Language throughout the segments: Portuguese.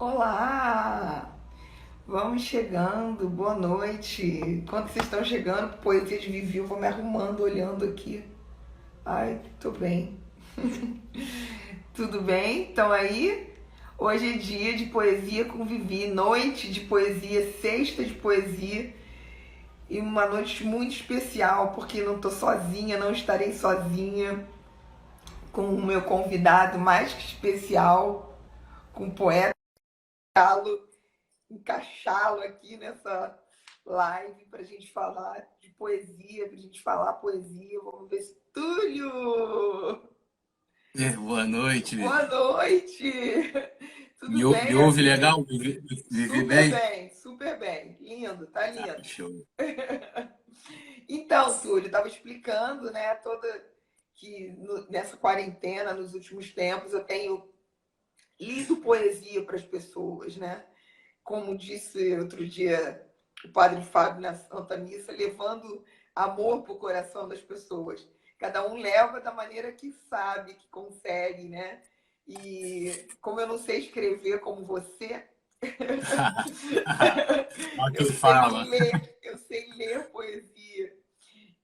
Olá! Vamos chegando, boa noite. Enquanto vocês estão chegando, Poesia de Vivi, eu vou me arrumando, olhando aqui. Ai, tô bem. Tudo bem? Estão aí? Hoje é dia de poesia com Vivi, noite de poesia, sexta de poesia e uma noite muito especial, porque não tô sozinha, não estarei sozinha, com o meu convidado mais que especial, com o poeta encaixá-lo aqui nessa live para a gente falar de poesia, para a gente falar poesia. Vamos ver se Túlio! Boa noite, Boa Vivi. noite! Me, Tudo bem me ouve aí? legal? Vivi bem? Super bem. Lindo, tá Tá, lindo. show. Então, Túlio, estava explicando, né, toda que nessa quarentena, nos últimos tempos, eu tenho lido poesia para as pessoas, né? Como disse outro dia o padre Fábio na Santa Missa, levando amor para o coração das pessoas. Cada um leva da maneira que sabe, que consegue, né? E como eu não sei escrever como você, Olha o que eu falo. eu sei ler poesia.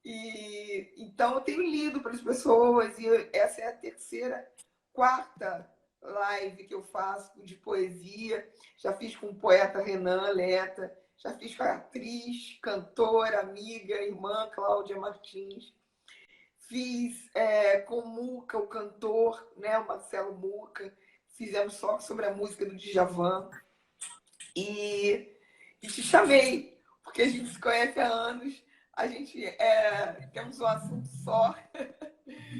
E então eu tenho lido para as pessoas e essa é a terceira, quarta live que eu faço de poesia. Já fiz com o poeta Renan Leta, já fiz com a atriz, cantora, amiga, irmã Cláudia Martins. Fiz com o Muca, o cantor, né, o Marcelo Muca. Fizemos só sobre a música do Djavan. E, e te chamei, porque a gente se conhece há anos, a gente temos um assunto só,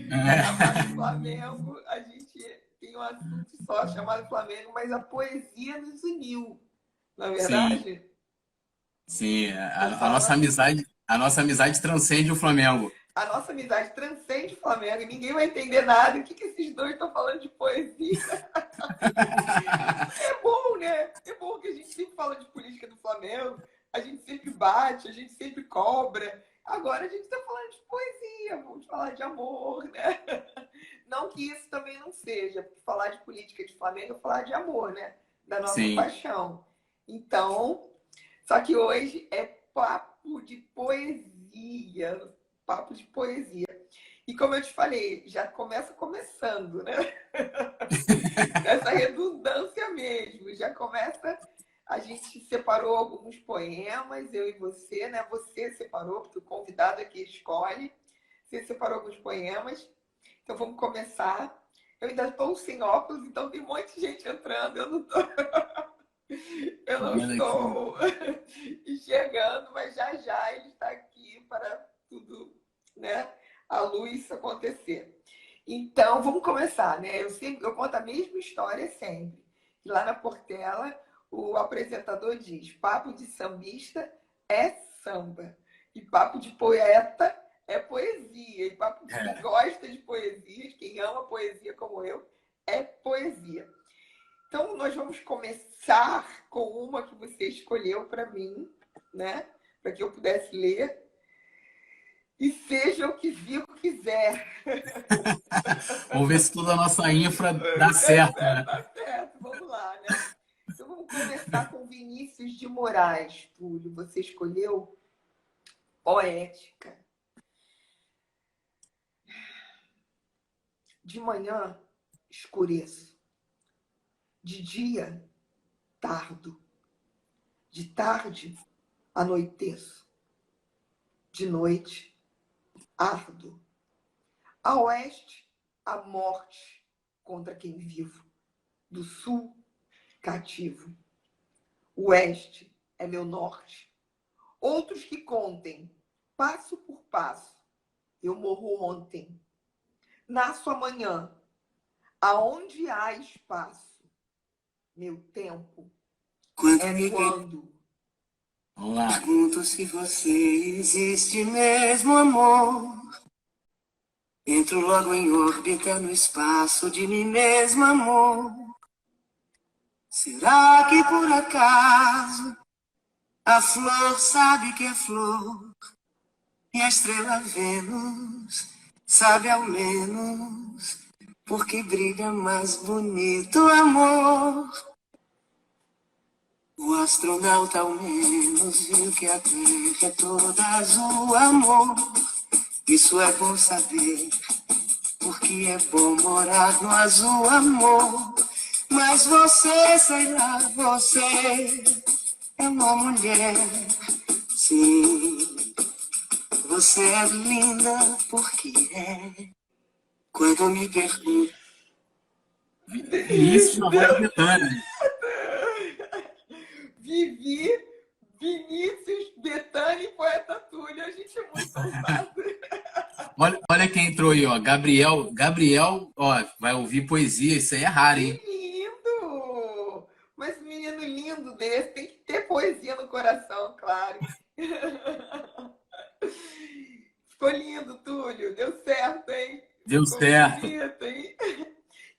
chamado É, Flamengo, a gente tem um assunto só chamado Flamengo, mas a poesia nos uniu, na é sim, verdade? sim. Tô falando. A nossa amizade transcende o Flamengo. A nossa amizade transcende o Flamengo e ninguém vai entender nada. O que, que esses dois estão falando de poesia? É bom, né? É bom que a gente sempre fala de política do Flamengo, a gente sempre bate, a gente sempre cobra. Agora a gente está falando de poesia, vamos falar de amor, né? Não que isso também não seja, porque falar de política de Flamengo é falar de amor, né? Da nossa Sim. paixão. Então, só que hoje é papo de poesia. Papo de poesia. E como eu te falei, já começa começando, né? Nessa redundância mesmo. Já começa. A gente separou alguns poemas, eu e você, né? Você separou, porque o convidado aqui escolhe. Você separou alguns poemas. Então vamos começar. Eu ainda estou sem óculos, então tem um monte de gente entrando. Eu Tô não vendo aqui. estou enxergando, mas já já ele está aqui para tudo, né? A luz acontecer. Então, vamos começar, né? Eu conto a mesma história sempre. Lá na Portela, o apresentador diz: papo de sambista é samba, e papo de poeta é poesia, e papo de quem É, gosta de poesia, quem ama poesia como eu, é poesia. Então, nós vamos começar com uma que você escolheu para mim, né? Para que eu pudesse ler. E seja o que Zico quiser. vamos ver se toda a nossa infra dá certo, né? Tá certo, vamos lá, né? Então vamos começar com Vinícius de Moraes, Túlio. Você escolheu poética. De manhã, escureço. De dia, tardo. De tarde, anoiteço. De noite, ardo. A oeste, a morte contra quem vivo. Do sul, cativo. O oeste é meu norte. Outros que contem, passo por passo. Eu morro ontem. Nasço amanhã. Aonde há espaço, meu tempo é quando. Vamos lá. Pergunto se você existe mesmo, amor. Entro logo em órbita no espaço de mim mesmo, amor. Será que por acaso a flor sabe que é flor? E a estrela Vênus sabe ao menos porque brilha mais bonito, amor. O astronauta ao menos viu que a Terra é toda azul, amor. Isso é bom saber, porque é bom morar no azul, amor. Mas você, sei lá, você é uma mulher, sim. Você é linda porque é. Quando me pergunto, Vinícius na voz de Betânia. Vivi, Vinícius, Betânia e Poeta Túlio. A gente é muito ousado. Olha quem entrou aí, ó. Gabriel, ó, vai ouvir poesia. Isso aí é raro, hein? Que lindo! Mas um menino lindo desse tem que ter poesia no coração, claro. Ficou lindo, Túlio. Deu certo, hein? Deu Ficou certo. bonito, hein?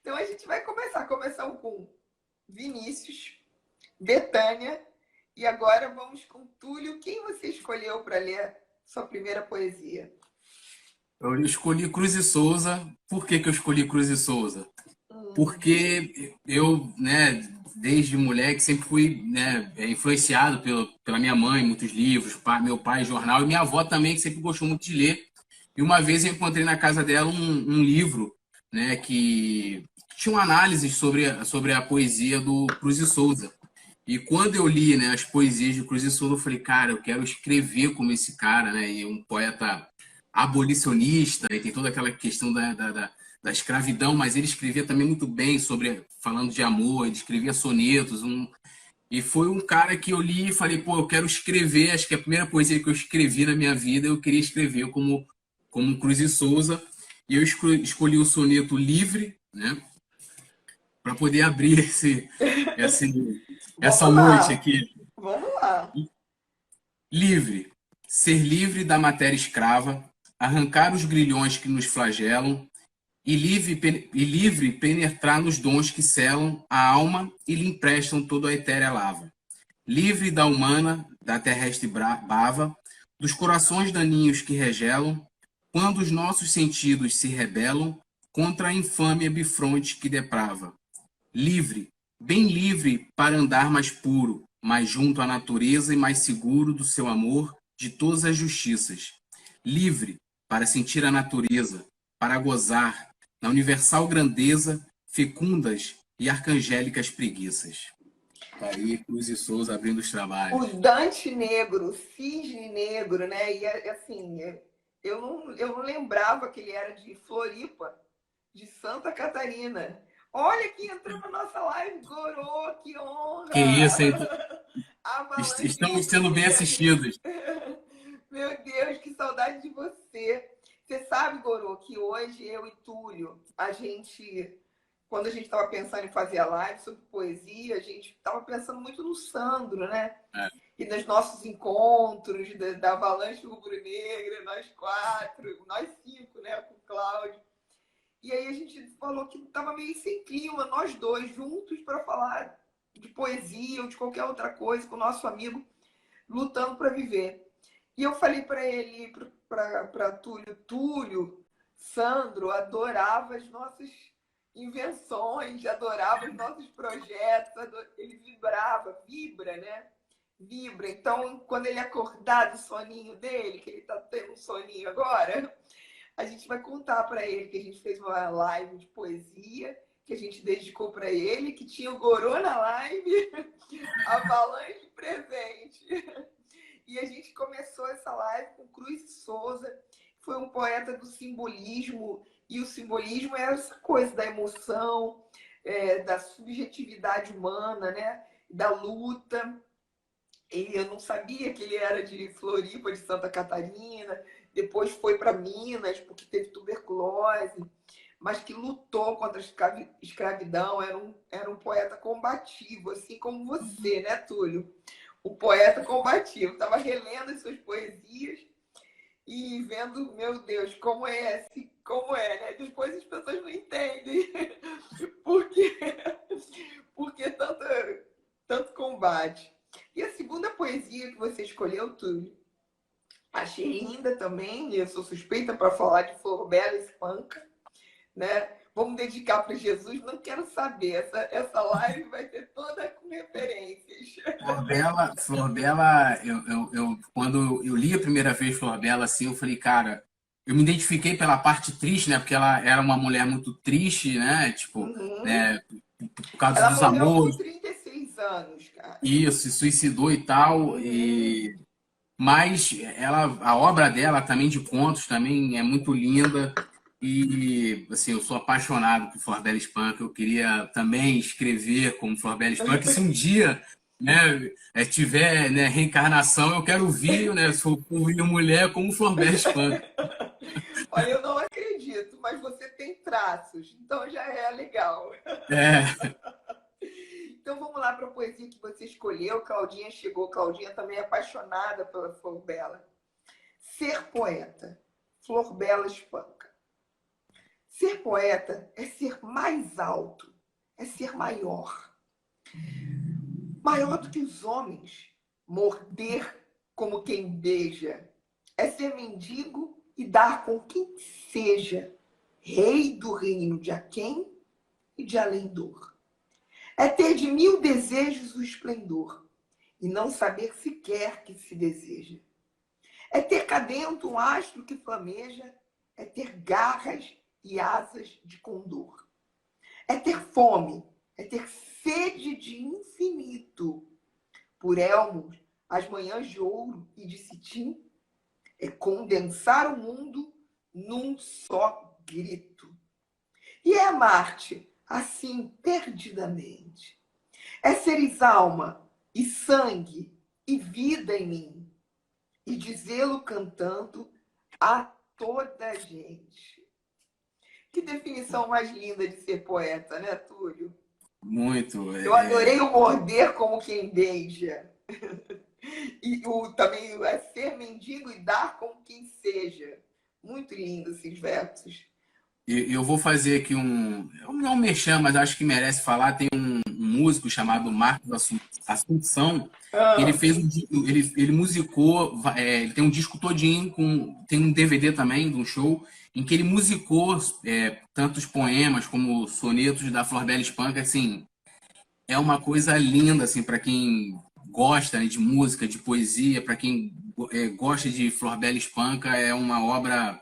Então a gente vai começar. Começamos com Vinícius, Betânia, e agora vamos com Túlio. Quem você escolheu para ler sua primeira poesia? Eu escolhi Cruz e Souza. Por que que eu escolhi Cruz e Souza? Porque eu, né, desde moleque sempre fui, né, influenciado pela minha mãe, muitos livros, meu pai, jornal, e minha avó também, que sempre gostou muito de ler. E uma vez eu encontrei na casa dela um livro, né, que tinha uma análise sobre a poesia do Cruz e Souza. E quando eu li, né, as poesias de Cruz e Souza, eu falei, cara, eu quero escrever como esse cara, né, e um poeta abolicionista, e tem toda aquela questão da escravidão, mas ele escrevia também muito bem falando de amor, ele escrevia sonetos, e foi um cara que eu li e falei, pô, eu quero escrever, acho que a primeira poesia que eu escrevi na minha vida, eu queria escrever como Cruz e Souza, e eu escolhi o soneto Livre, né, para poder abrir essa Vamos noite lá. aqui. Vamos lá. Livre. Ser livre da matéria escrava, arrancar os grilhões que nos flagelam e livre penetrar nos dons que selam a alma e lhe emprestam toda a etérea lava. Livre da humana, da terrestre bava, dos corações daninhos que regelam, quando os nossos sentidos se rebelam contra a infâmia bifronte que deprava. Livre, bem livre para andar mais puro, mais junto à natureza e mais seguro do seu amor de todas as justiças. Livre para sentir a natureza, para gozar, na universal grandeza, fecundas e arcangélicas preguiças. Tá aí, Cruz e Souza abrindo os trabalhos. O Dante Negro, Cisne Negro, né? E assim, eu não lembrava que ele era de Floripa, de Santa Catarina. Olha quem entrou na nossa live, Gorô, que honra! Que isso, hein? Avalanche Estamos sendo bem assistidos. Meu Deus, que saudade de você. Você sabe, Gorô, que hoje eu e Túlio, quando a gente estava pensando em fazer a live sobre poesia, a gente estava pensando muito no Sandro, né? É. E nos nossos encontros da Avalanche Rubro-Negra, nós quatro, nós cinco, né? Com o Cláudio. E aí a gente falou que estava meio sem clima, nós dois juntos, para falar de poesia ou de qualquer outra coisa com o nosso amigo lutando para viver. E eu falei para ele, para Túlio, Sandro adorava as nossas invenções, adorava os nossos projetos, ele vibra, né? Vibra. Então, quando ele acordar do soninho dele, que ele está tendo um soninho agora, a gente vai contar para ele que a gente fez uma live de poesia, que a gente dedicou para ele, que tinha o Gorô na live, Avalanche presente. E a gente começou essa live com Cruz e Souza, que foi um poeta do simbolismo, e o simbolismo é essa coisa da emoção, da subjetividade humana, né? Da luta. E eu não sabia que ele era de Floripa, de Santa Catarina, depois foi para Minas, porque teve tuberculose, mas que lutou contra a escravidão, era um poeta combativo, assim como você, né, Túlio? Um poeta combativo. Estava relendo as suas poesias e vendo, meu Deus, como é, né? Depois as pessoas não entendem porque tanto combate. E a segunda poesia que você escolheu, Túlio, achei linda também, eu sou suspeita para falar de Flor Bela Espanca, né? Vamos dedicar para Jesus, não quero saber, essa live vai ter toda com referências. Flor Bela, quando eu li a primeira vez Flor Bela, assim, eu falei, cara, eu me identifiquei pela parte triste, né? Porque ela era uma mulher muito triste, né? Tipo, Uhum. né? Por causa Ela dos morreu com amores, 36 anos, cara. isso, se suicidou e tal. Uhum. Mas a obra dela também de contos também é muito linda. E assim, eu sou apaixonado por Flor Bela Espanca. Eu queria também escrever como Flor Bela Espanca. E se um dia, né, tiver, né, reencarnação, eu quero vir, né, se for vir mulher como Flor Bela Espanca. Olha, eu não acredito, mas você tem traços, então já é legal. É, Então vamos lá para a poesia que você escolheu. Claudinha chegou. Claudinha também é apaixonada pela Flor Bela. Ser poeta. Flor Bela Espanca. Ser poeta é ser mais alto, é ser maior. Maior do que os homens. Morder como quem beija. É ser mendigo e dar com quem seja. Rei do reino de Aquém e de Além-dor. É ter de mil desejos o esplendor e não saber sequer que se deseja. É ter cá dentro um astro que flameja, é ter garras e asas de condor. É ter fome, é ter sede de infinito. Por elmos, as manhãs de ouro e de cetim, é condensar o mundo num só grito. E é amar-te assim perdidamente. É seres alma e sangue e vida em mim, e dizê-lo cantando a toda a gente. Que definição mais linda de ser poeta, né, Túlio? muito. Eu adorei o morder como quem beija. E também é ser mendigo e dar como quem seja. Muito lindo esses versos. Eu vou fazer aqui não me chama, mas acho que merece falar. Tem um músico chamado Marcos Assunção, que ele Ah, fez ele musicou, ele tem um disco todinho tem um DVD também de um show em que ele musicou tantos poemas como sonetos da Flor Bela Espanca. Assim, é uma coisa linda assim para quem gosta, né, de música, de poesia, para quem gosta de Flor Bela Espanca, é uma obra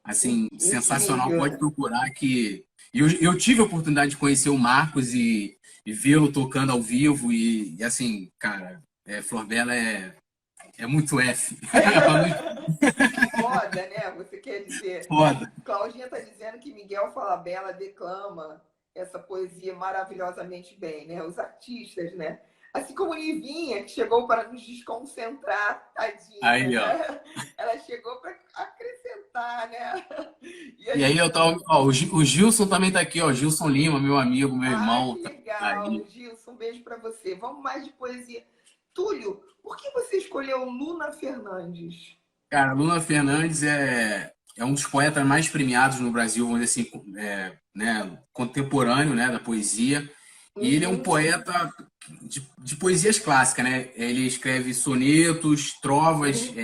assim, sensacional, incrível, pode né? procurar que... Eu tive a oportunidade de conhecer o Marcos e vê-lo tocando ao vivo assim, cara, Flor Bela é muito F. Foda, né? Você quer dizer. Foda. Claudinha está dizendo que Miguel Falabella declama essa poesia maravilhosamente bem, né? Os artistas, né? Assim como Livinha, que chegou para nos desconcentrar, tadinha, Aí, ó. né? Ela chegou para acrescentar, né? E a E aí gente... eu tava, ó, o Gilson também tá aqui, ó, Gilson Lima, meu amigo, meu Ai, irmão, que tá legal. aí. Gilson, um beijo para você. Vamos mais de poesia. Túlio, por que você escolheu Luna Fernandes? Cara, Luna Fernandes é um dos poetas mais premiados no Brasil, vamos dizer assim, né, contemporâneo, né, da poesia. E ele é um Uhum. poeta de poesias clássicas, né? Ele escreve sonetos, trovas. Uhum.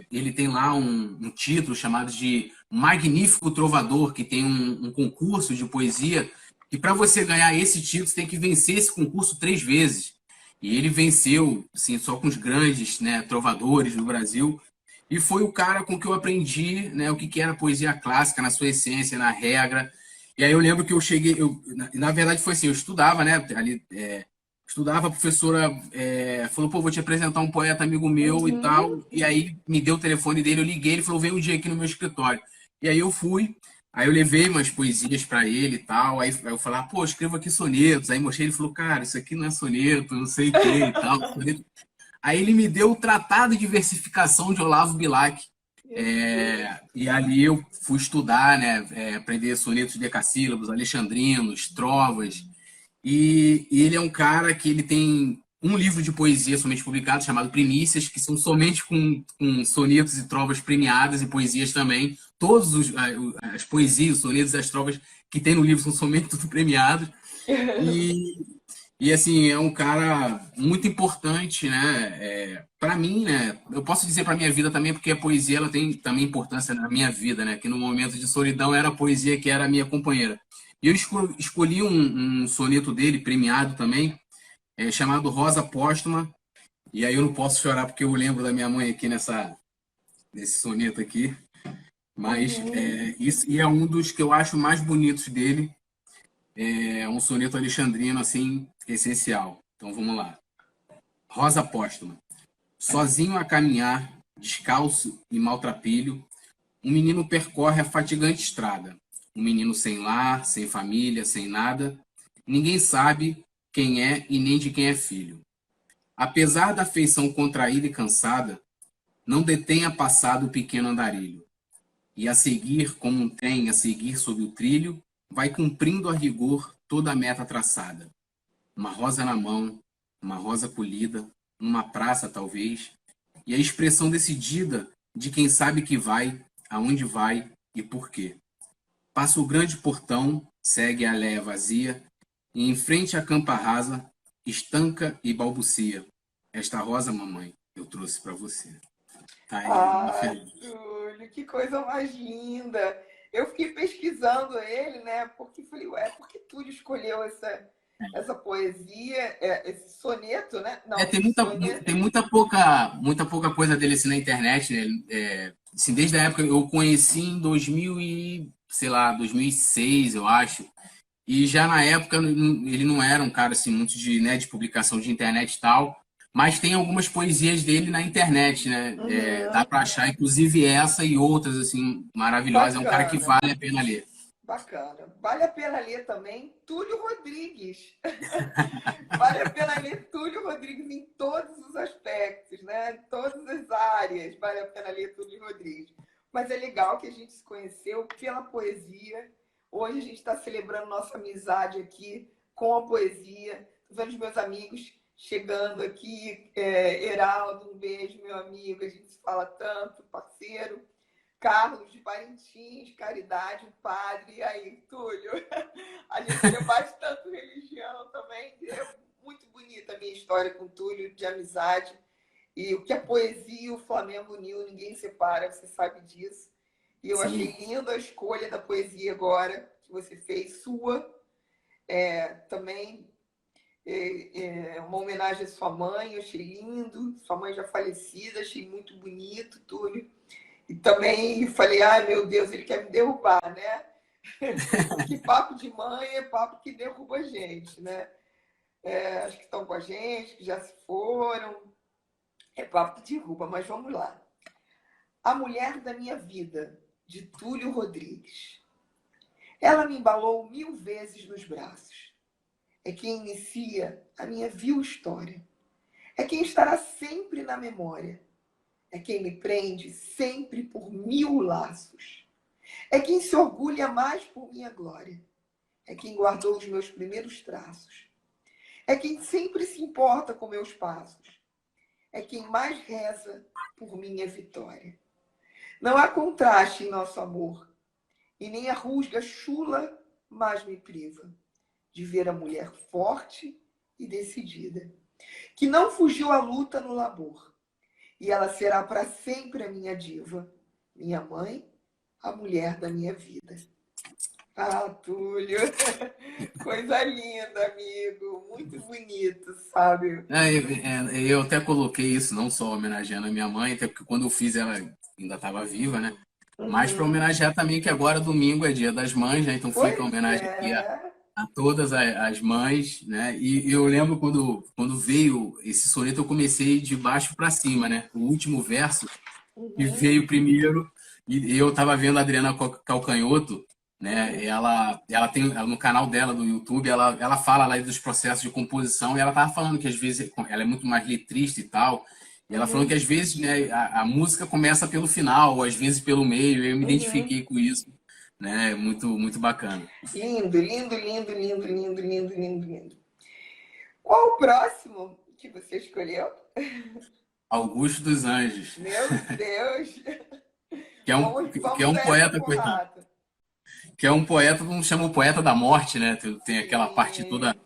Ele tem lá um título chamado de Magnífico Trovador, que tem um concurso de poesia. E para você ganhar esse título, você tem que vencer esse concurso 3 vezes. E ele venceu, assim, só com os grandes, né, trovadores do Brasil. E foi o cara com que eu aprendi, né, o que era poesia clássica na sua essência, na regra. E aí eu lembro que eu cheguei, na verdade foi assim, eu estudava, né, ali, estudava, a professora falou, pô, vou te apresentar um poeta amigo meu e Uhum. tal, e aí me deu o telefone dele, eu liguei, ele falou, vem um dia aqui no meu escritório. E aí eu fui, aí eu levei umas poesias para ele e tal, aí eu falei, pô, eu escrevo aqui sonetos, aí mostrei, ele falou, cara, isso aqui não é soneto, não sei o que e tal. Aí ele me deu o Tratado de Versificação de Olavo Bilac. Meu Deus. E ali eu fui estudar, né, aprender sonetos decassílabos, alexandrinos, trovas. E ele é um cara que ele tem um livro de poesia somente publicado, chamado Primícias, que são somente com sonetos e trovas premiadas e poesias também. Todas as poesias, os sonetos e as trovas que tem no livro são somente tudo premiados. E, assim, é um cara muito importante, né? Para mim, né? Eu posso dizer para minha vida também, porque a poesia ela tem também importância na minha vida, né? Que no momento de solidão era a poesia que era a minha companheira. E eu escolhi um soneto dele, premiado também, é chamado Rosa Póstuma. E aí eu não posso chorar porque eu lembro da minha mãe aqui nesse soneto aqui. Mas isso e é um dos que eu acho mais bonitos dele. É um soneto alexandrino, assim, essencial. Então vamos lá. Rosa Póstuma. Sozinho a caminhar, descalço e maltrapilho, um menino percorre a fatigante estrada. Um menino sem lar, sem família, sem nada. Ninguém sabe quem é e nem de quem é filho. Apesar da feição contraída e cansada, não detém a passado o pequeno andarilho. E a seguir, como um trem a seguir sob o trilho, vai cumprindo a rigor toda a meta traçada. Uma rosa na mão, uma rosa polida, numa praça talvez, e a expressão decidida de quem sabe que vai, aonde vai e por quê. Passa o grande portão, segue a alléia vazia, e em frente à campa rasa, estanca e balbucia. Esta rosa, mamãe, eu trouxe para você. Tá aí, Ah, Túlio, que coisa mais linda. Eu fiquei pesquisando ele, né? Porque falei, ué, por que Túlio escolheu essa poesia, esse soneto, né? Não, soneto. Tem muita pouca coisa dele assim na internet, né? Assim, desde a época eu conheci em 2000 e, sei lá, 2006, eu acho. E já na época ele não era um cara assim muito de publicação de internet e tal, mas tem algumas poesias dele na internet, né? Dá para achar, inclusive essa e outras assim maravilhosas. É um cara que Bacana, vale a pena ler. bacana. Vale a pena ler também Túlio Rodrigues. Vale a pena ler Túlio Rodrigues em todos os aspectos, né? Em todas as áreas. Vale a pena ler Túlio Rodrigues. Mas é legal que a gente se conheceu pela poesia. Hoje a gente está celebrando nossa amizade aqui com a poesia. Estou vendo os meus amigos chegando aqui. Heraldo, um beijo, meu amigo. A gente se fala tanto, parceiro. Carlos de Parintins, Caridade, um padre. E aí, Túlio? A gente tem bastante religião também. É muito bonita a minha história com o Túlio, de amizade. E o que a poesia e o Flamengo uniu, ninguém separa, você sabe disso. E eu achei linda a escolha da poesia agora, que você fez, sua. Também uma homenagem à sua mãe, eu achei lindo. Sua mãe já falecida, achei muito bonito, Túlio. E também falei, ai meu Deus, ele quer me derrubar, né? Que papo de mãe é papo que derruba a gente, né? Acho que estão com a gente, que já se foram. É papo que derruba, mas vamos lá. A mulher da minha vida, de Túlio Rodrigues. Ela me embalou 1000 vezes nos braços. É quem inicia a minha vil história. É quem estará sempre na memória. É quem me prende sempre por 1000 laços. É quem se orgulha mais por minha glória. É quem guardou os meus primeiros traços. É quem sempre se importa com meus passos. É quem mais reza por minha vitória. Não há contraste em nosso amor. E nem a rusga chula mais me priva de ver a mulher forte e decidida, que não fugiu à luta no labor. E ela será para sempre a minha diva, minha mãe, a mulher da minha vida. Ah, Túlio, coisa linda, amigo, muito bonito, sabe? Eu até coloquei isso, não só homenageando a minha mãe, até porque quando eu fiz ela ainda estava viva, né? Mas para homenagear também que agora domingo é Dia das Mães, né? Então fica a Pois homenagem aqui a todas as mães, né? E eu lembro quando veio esse soneto, eu comecei de baixo para cima, né? O último verso que veio primeiro, e eu estava vendo a Adriana Calcanhoto, né? Ela tem no canal dela do YouTube, ela fala lá dos processos de composição, e ela estava falando que às vezes ela é muito mais letrista e tal. E ela falou que às vezes, né, a música começa pelo final, ou às vezes pelo meio. Eu me identifiquei com isso, né? Muito bacana. Lindo, lindo, lindo, lindo, lindo, lindo, lindo, lindo. Qual o próximo que você escolheu? Augusto dos Anjos, Meu Deus! que é um Vamos dar essa poeta, coitado, porrada. que é um poeta, não chama o poeta da morte, né? Tem aquela parte toda Sim.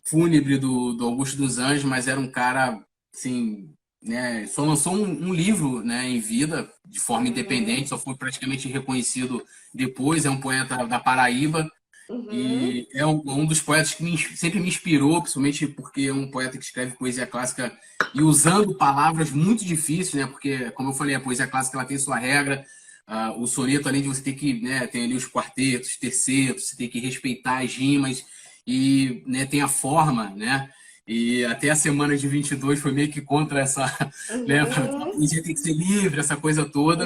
fúnebre do Augusto dos Anjos, mas era um cara, assim, né? Só lançou um livro, né, em vida, de forma independente, só foi praticamente reconhecido depois. É um poeta da Paraíba. Uhum. E é um dos poetas que sempre me inspirou, principalmente porque é um poeta que escreve poesia clássica e usando palavras muito difíceis, né? Porque, como eu falei, a poesia clássica ela tem sua regra. O soneto, além de você ter que, né, tem ali os quartetos, tercetos, você tem que respeitar as rimas e, né, tem a forma, né? E até a semana de 22 foi meio que contra essa, né? A Uhum. poesia tem que ser livre, essa coisa toda.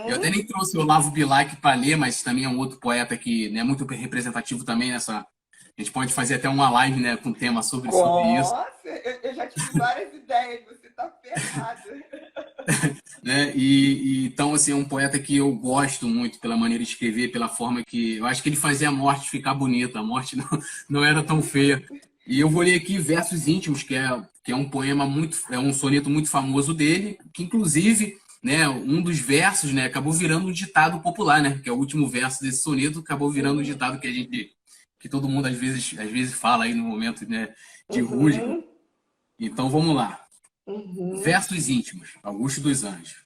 Eu até Uhum. nem trouxe o Olavo Bilac para ler, mas também é um outro poeta que é, né, muito representativo também nessa. A gente pode fazer até uma live, né, com tema sobre isso, Nossa, eu já tive várias ideias, você tá ferrado. né? Então assim é um poeta que eu gosto muito pela maneira de escrever, pela forma que eu acho que ele fazia a morte ficar bonita. A morte não era tão feia. E eu vou ler aqui Versos Íntimos, que é um poema muito, é um soneto muito famoso dele, que inclusive, né, um dos versos, né, acabou virando um ditado popular, né, que é o último verso desse soneto, acabou virando um Uhum. ditado que todo mundo às vezes fala aí no momento, né, de rusga. Uhum. Então vamos lá. Uhum. Versos Íntimos, Augusto dos Anjos.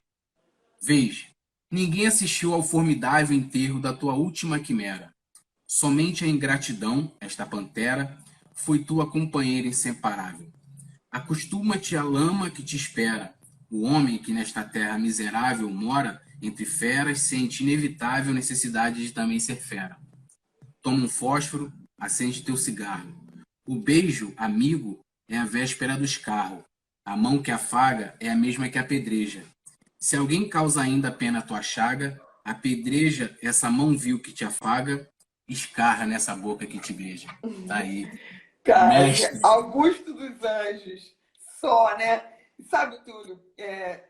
Veja, ninguém assistiu ao formidável enterro da tua última quimera. Somente a ingratidão, esta pantera, foi tua companheira inseparável. Acostuma-te à lama que te espera. O homem que nesta terra miserável mora entre feras sente inevitável necessidade de também ser fera. Toma um fósforo, acende teu cigarro. O beijo, amigo, é a véspera do escarro. A mão que afaga é a mesma que apedreja. Se alguém causa ainda pena à tua chaga, apedreja essa mão vil que te afaga, escarra nessa boca que te beija. Tá aí. Cara, Mestre. Augusto dos Anjos, só, né? E sabe tudo,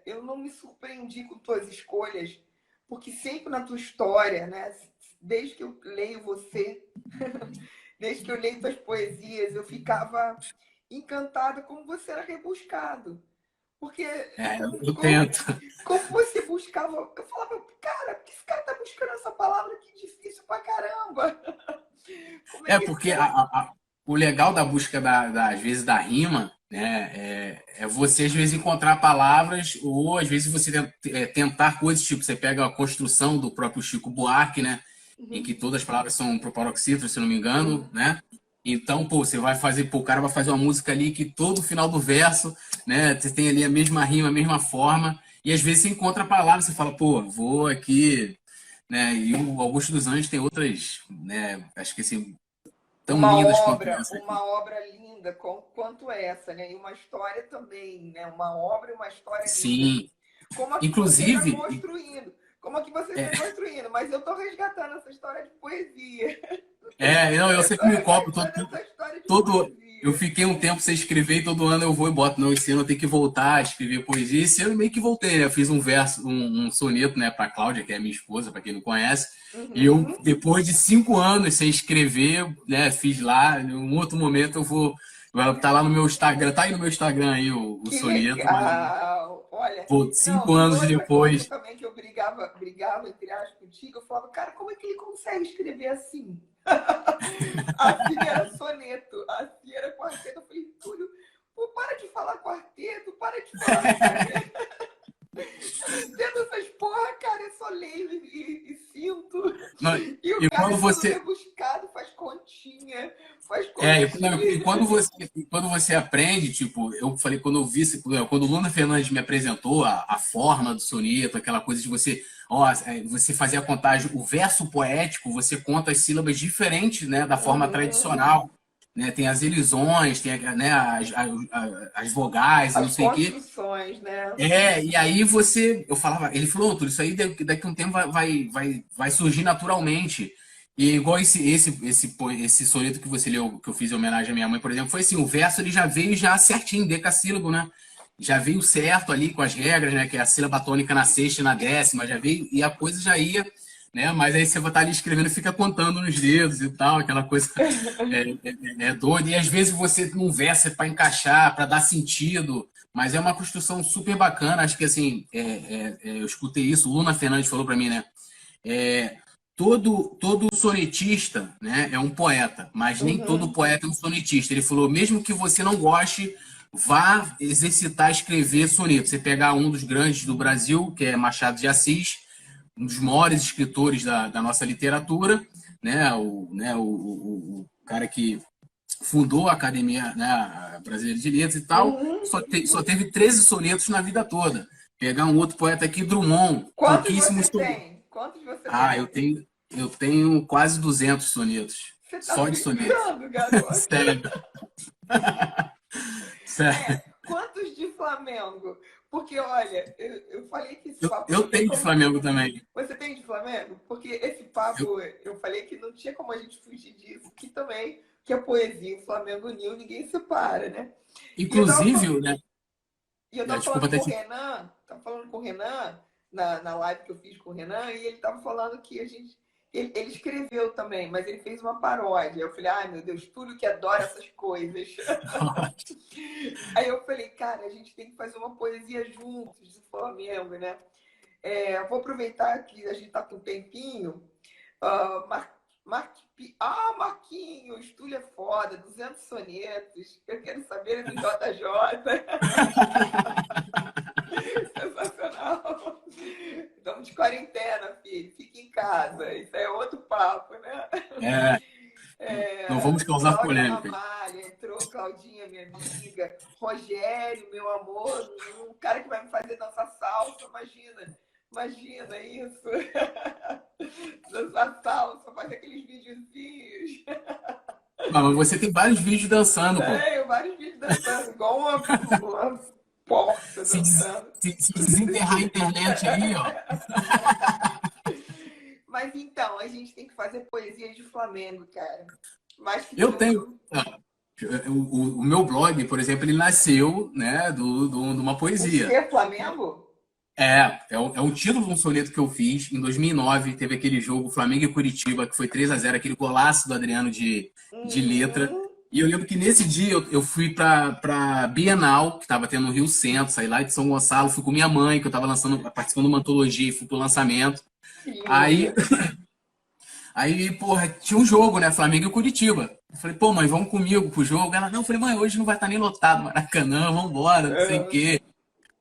eu não me surpreendi com tuas escolhas, porque sempre na tua história, né? Desde que eu leio você, desde que eu leio tuas poesias, eu ficava encantada como você era rebuscado. Porque Eu tento. como você buscava, eu falava, cara, por que esse cara tá buscando essa palavra que difícil pra caramba? Como é É que esse porque cara. o legal da busca às vezes da rima, né, é você às vezes encontrar palavras ou às vezes você tentar coisas tipo você pega a construção do próprio Chico Buarque, né, em que todas as palavras são proparoxítonas, se eu não me engano, né? Então, pô, você vai fazer, pô, o cara vai fazer uma música ali que todo final do verso, né, você tem ali a mesma rima, a mesma forma, e às vezes você encontra a palavra, você fala, pô, vou aqui, né? E o Augusto dos Anjos tem outras, né? Acho que assim, tão lindas quanto essa aqui. Uma obra linda quanto essa, né? E uma história também, né? Uma obra e uma história linda. Sim, Como a que você vai inclusive, construindo, como a que você foi construindo, mas eu estou resgatando essa história de poesia. não, eu Eu estou sempre me cobro resgatando essa história de todo, eu poesia. fiquei um tempo sem escrever e todo ano eu vou e boto, não, esse ano eu tenho que voltar a escrever poesia. Esse ano eu meio que voltei, né? Eu fiz um verso, um soneto, né, para Cláudia, que é minha esposa, para quem não conhece. E eu, Uhum. depois de 5 anos sem escrever, né, fiz lá. Em um outro momento eu vou, tá lá no meu Instagram, tá aí no meu Instagram aí o Que soneto, mas legal! Olha, pô, não, 5 anos e outra depois. também que eu brigava entre aspas contigo, eu falava, cara, como é que ele consegue escrever assim? Assim era soneto, assim era quarteto. Eu falei, Túlio, pô, para de falar quarteto, para de falar soneto. Eu não entendo essas porra, cara, eu só leio e sinto. Não, E o e cara quando é todo você, rebuscado, faz continha, faz E continha. quando você aprende, tipo, eu falei, quando eu vi, quando o Luna Fernandes me apresentou a forma do soneto, aquela coisa de você, ó, você fazer a contagem, o verso poético, você conta as sílabas diferentes, né, da forma Uhum. tradicional, né, tem as elisões, tem, né, as vogais e não As sei o quê. construções, né? E aí eu falava, ele falou, tudo isso aí daqui a um tempo vai surgir naturalmente. E igual esse soneto que você leu, que eu fiz em homenagem à minha mãe, por exemplo, foi assim, o verso ele já veio já certinho, decassílabo, né? Já veio certo ali com as regras, né? Que é a sílaba tônica na sexta e na décima, já veio, e a coisa já ia, né? Mas aí você vai estar ali escrevendo e fica contando nos dedos e tal, aquela coisa doida. E às vezes você num verso é para encaixar, para dar sentido, mas é uma construção super bacana. Acho que assim, eu escutei isso, o Luna Fernandes falou para mim, né? É, todo sonetista, né, é um poeta, mas nem todo Uhum. poeta é um sonetista. Ele falou, mesmo que você não goste, vá exercitar escrever soneto. Você pegar um dos grandes do Brasil, que é Machado de Assis, um dos maiores escritores da nossa literatura, né, o cara que fundou a Academia, né, Brasileira de Letras e tal, Uhum. só teve 13 sonetos na vida toda. Pegar um outro poeta aqui, Drummond, Quantos pouquíssimos você sonetos. tem? Quantos você Ah, tem? eu tenho quase 200 sonetos. Você tá Só de sonetos. brincando, garoto? Sério, sério. Quantos de Flamengo? Porque, olha, eu falei que esse papo Eu não tem tenho de como. Flamengo também. Você tem de Flamengo? Porque esse Eu- papo, eu falei que não tinha como a gente fugir disso, que também, que a poesia e o Flamengo uniu, ninguém separa, né? E eu tava, inclusive, né, e eu tava desculpa falando até com o te... Renan, na live que eu fiz com o Renan, e ele tava falando que a gente. Ele escreveu também, mas ele fez uma paródia. Eu falei, ai meu Deus, tudo que adora essas coisas. Aí eu falei, cara, a gente tem que fazer uma poesia juntos do Flamengo, né? Vou aproveitar que a gente tá com um tempinho. Marquinhos, Túlio é foda, 200 sonetos. Eu quero saber do JJ. Sensacional. Estamos de quarentena, filho. Fica em casa. Isso é outro papo, né? É, não vamos causar Cláudia polêmica. Ramalho, entrou Claudinha, minha amiga. Rogério, meu amor. Um cara que vai me fazer dançar salsa, imagina. Imagina isso. Dançar salsa, fazer aqueles videozinhos. Mas você tem vários vídeos dançando, pô. Tenho vários vídeos dançando, igual uma porta Se, dançando. se desenterrar a internet aí, ó. Mas então, a gente tem que fazer poesia de Flamengo, cara. Mais que Eu tenho. tudo. O meu blog, por exemplo, ele nasceu, né, de uma O poesia. ser Flamengo? É um título de um soneto que eu fiz em 2009. Teve aquele jogo Flamengo e Curitiba, que foi 3-0, aquele golaço do Adriano de letra. Uhum. E eu lembro que nesse dia eu fui pra Bienal, que estava tendo no Rio Centro, saí lá de São Gonçalo, fui com minha mãe, que eu estava participando de uma antologia, e fui pro lançamento. Que Aí, lindo. porra, tinha um jogo, né? Flamengo e Curitiba. Eu falei, pô, mãe, vamos comigo pro jogo. Ela, não, eu falei, mãe, hoje não vai estar nem lotado Maracanã, vamos embora, não sei o quê.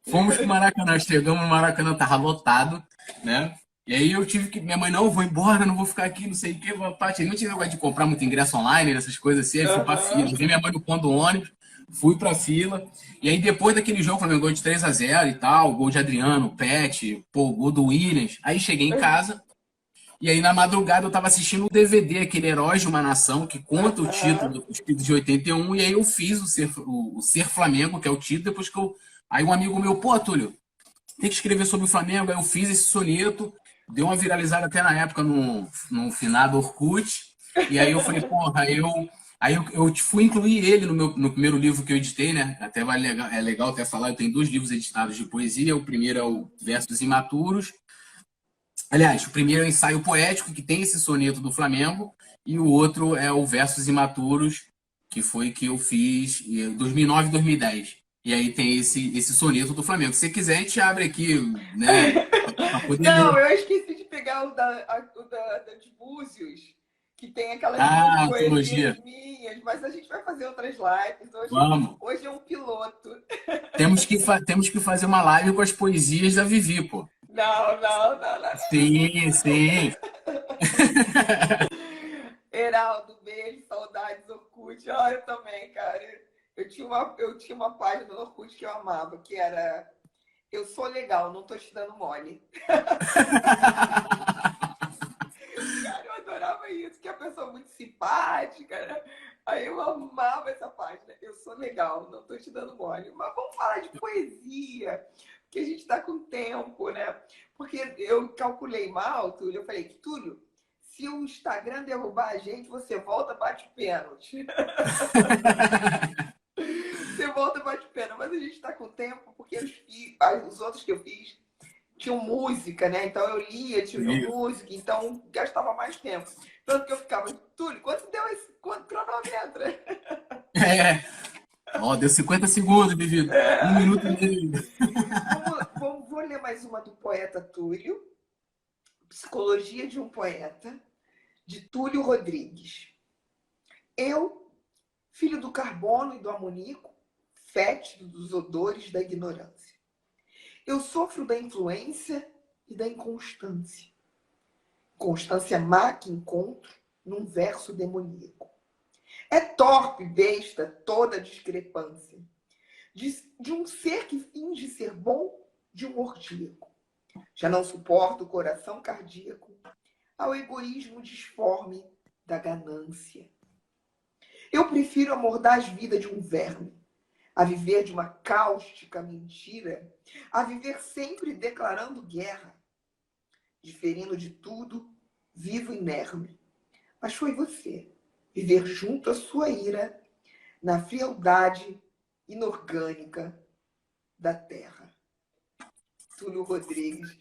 Fomos pro Maracanã, chegamos no Maracanã, tava lotado, né? E aí eu tive que. Minha mãe, não, eu vou embora, não vou ficar aqui, não sei o quê. Paty, não tinha negócio de comprar muito ingresso online, essas coisas assim. Aí fui pra fila. Uhum. Vi minha mãe no ponto do ônibus, fui pra fila. E aí depois daquele jogo, o Flamengo ganhou de 3-0 e tal, gol de Adriano, Pet, pô, gol do Williams. Aí cheguei em casa. E aí, na madrugada, eu tava assistindo o DVD, aquele Heróis de uma Nação, que conta o título do título de 81, e aí eu fiz o Ser Flamengo, que é o título, depois que eu. Aí um amigo meu, pô, Túlio, tem que escrever sobre o Flamengo, aí eu fiz esse soneto, deu uma viralizada até na época no finado Orkut, e aí eu falei, porra, eu fui incluir ele no primeiro livro que eu editei, né? Até é legal até falar, eu tenho 2 livros editados de poesia, o primeiro é o Versos Imaturos. Aliás, o primeiro é o ensaio poético, que tem esse soneto do Flamengo, e o outro é o Versos Imaturos, que foi que eu fiz em 2009 e 2010. E aí tem esse soneto do Flamengo. Se você quiser, a gente abre aqui, né, para poder Não, ler. eu esqueci de pegar o da de Búzios, que tem aquelas 2 Ah, poesias antologia. minhas, mas a gente vai fazer outras lives. Vamos. Hoje é um piloto. Temos que fazer uma live com as poesias da Vivi, pô. Não, não, não, não. Sim, sim. Heraldo, beijo, saudades, Orkut. Ah, eu também, cara. Eu tinha uma página no Orkut que eu amava, que era Eu sou legal, não tô te dando mole. Cara, eu adorava isso, que a pessoa é muito simpática, né? Aí eu amava essa página. Eu sou legal, não tô te dando mole. Mas vamos falar de poesia, porque a gente tá com tempo, né? Porque eu calculei mal, Túlio. Eu falei, Túlio, se o Instagram derrubar a gente, você volta, bate pênalti. Você volta, bate pênalti. Mas a gente tá com tempo, porque os outros que eu fiz tinham música, né? Então eu lia, tinha música, então gastava mais tempo. Tanto que eu ficava, Túlio, quanto cronometra? É. Ó, deu 50 segundos, Vivi. 1 minuto e meio. Vou ler mais uma do poeta Túlio. Psicologia de um poeta, de Túlio Rodrigues. Eu, filho do carbono e do amoníaco, fétido dos odores da ignorância. Eu sofro da influência e da inconstância. Constância má que encontro num verso demoníaco. É torpe, besta, toda discrepância de um ser que finge ser bom de um orgíaco. Já não suporta o coração cardíaco ao egoísmo disforme da ganância. Eu prefiro a mordaz vida de um verme, a viver de uma cáustica mentira, a viver sempre declarando guerra, diferindo de tudo, vivo inerme. Mas foi você, viver junto à sua ira, na frialdade inorgânica da terra. Túlio Rodrigues.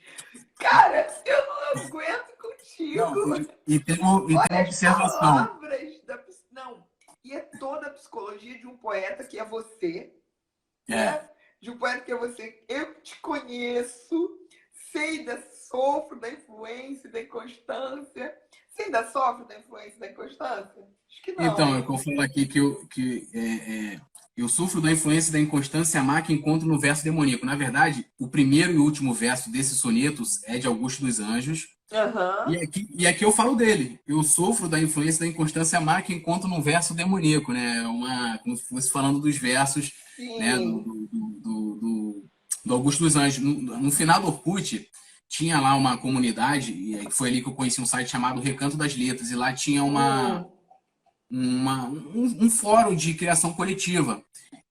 Cara, eu não aguento contigo. Não, e tem uma observação. Palavras da... Não, e é toda a psicologia de um poeta que é você, né? De um poeta que é você. Eu te conheço, sofro da influência, da inconstância. Você ainda sofre da influência da inconstância? Acho que não. Então, eu falo aqui que eu sofro da influência da inconstância má que encontro no verso demoníaco. Na verdade, o primeiro e último verso desses sonetos é de Augusto dos Anjos. Uhum. E aqui eu falo dele. Eu sofro da influência da inconstância má que encontro no verso demoníaco, né? Como se fosse falando dos versos, né? do Augusto dos Anjos. No final do Orkut, tinha lá uma comunidade, e foi ali que eu conheci um site chamado Recanto das Letras, e lá tinha um fórum de criação coletiva.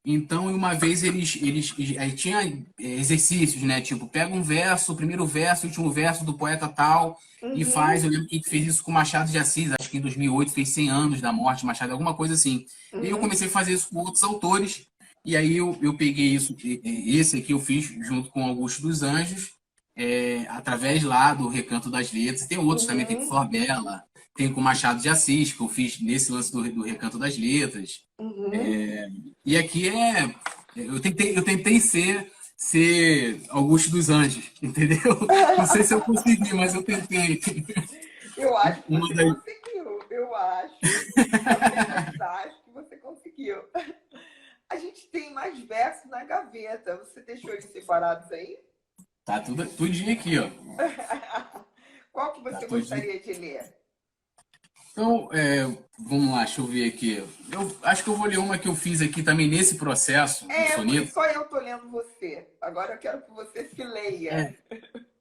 Então, uma vez aí tinha exercícios, né? Tipo, pega um verso, o primeiro verso, o último verso do poeta tal, e faz. Eu lembro que fez isso com Machado de Assis, acho que em 2008 fez 100 anos da morte de Machado, alguma coisa assim. E aí eu comecei a fazer isso com outros autores, e aí eu peguei isso, esse aqui eu fiz junto com Augusto dos Anjos, através lá do Recanto das Letras. Tem outros também, tem Flor Bela, tem com Machado de Assis, que eu fiz nesse lance do Recanto das Letras. E aqui eu tentei ser Augusto dos Anjos, entendeu? Não sei se eu consegui, mas eu tentei. Eu acho que você conseguiu. Eu acho. Apenas acho que você conseguiu. A gente tem mais versos na gaveta. Você deixou eles separados aí? Tá tudinho aqui, ó. Qual que você gostaria de ler? Então, vamos lá, deixa eu ver aqui. Eu acho que eu vou ler uma que eu fiz aqui também nesse processo do soneto. Só eu tô lendo você. Agora eu quero que você se leia.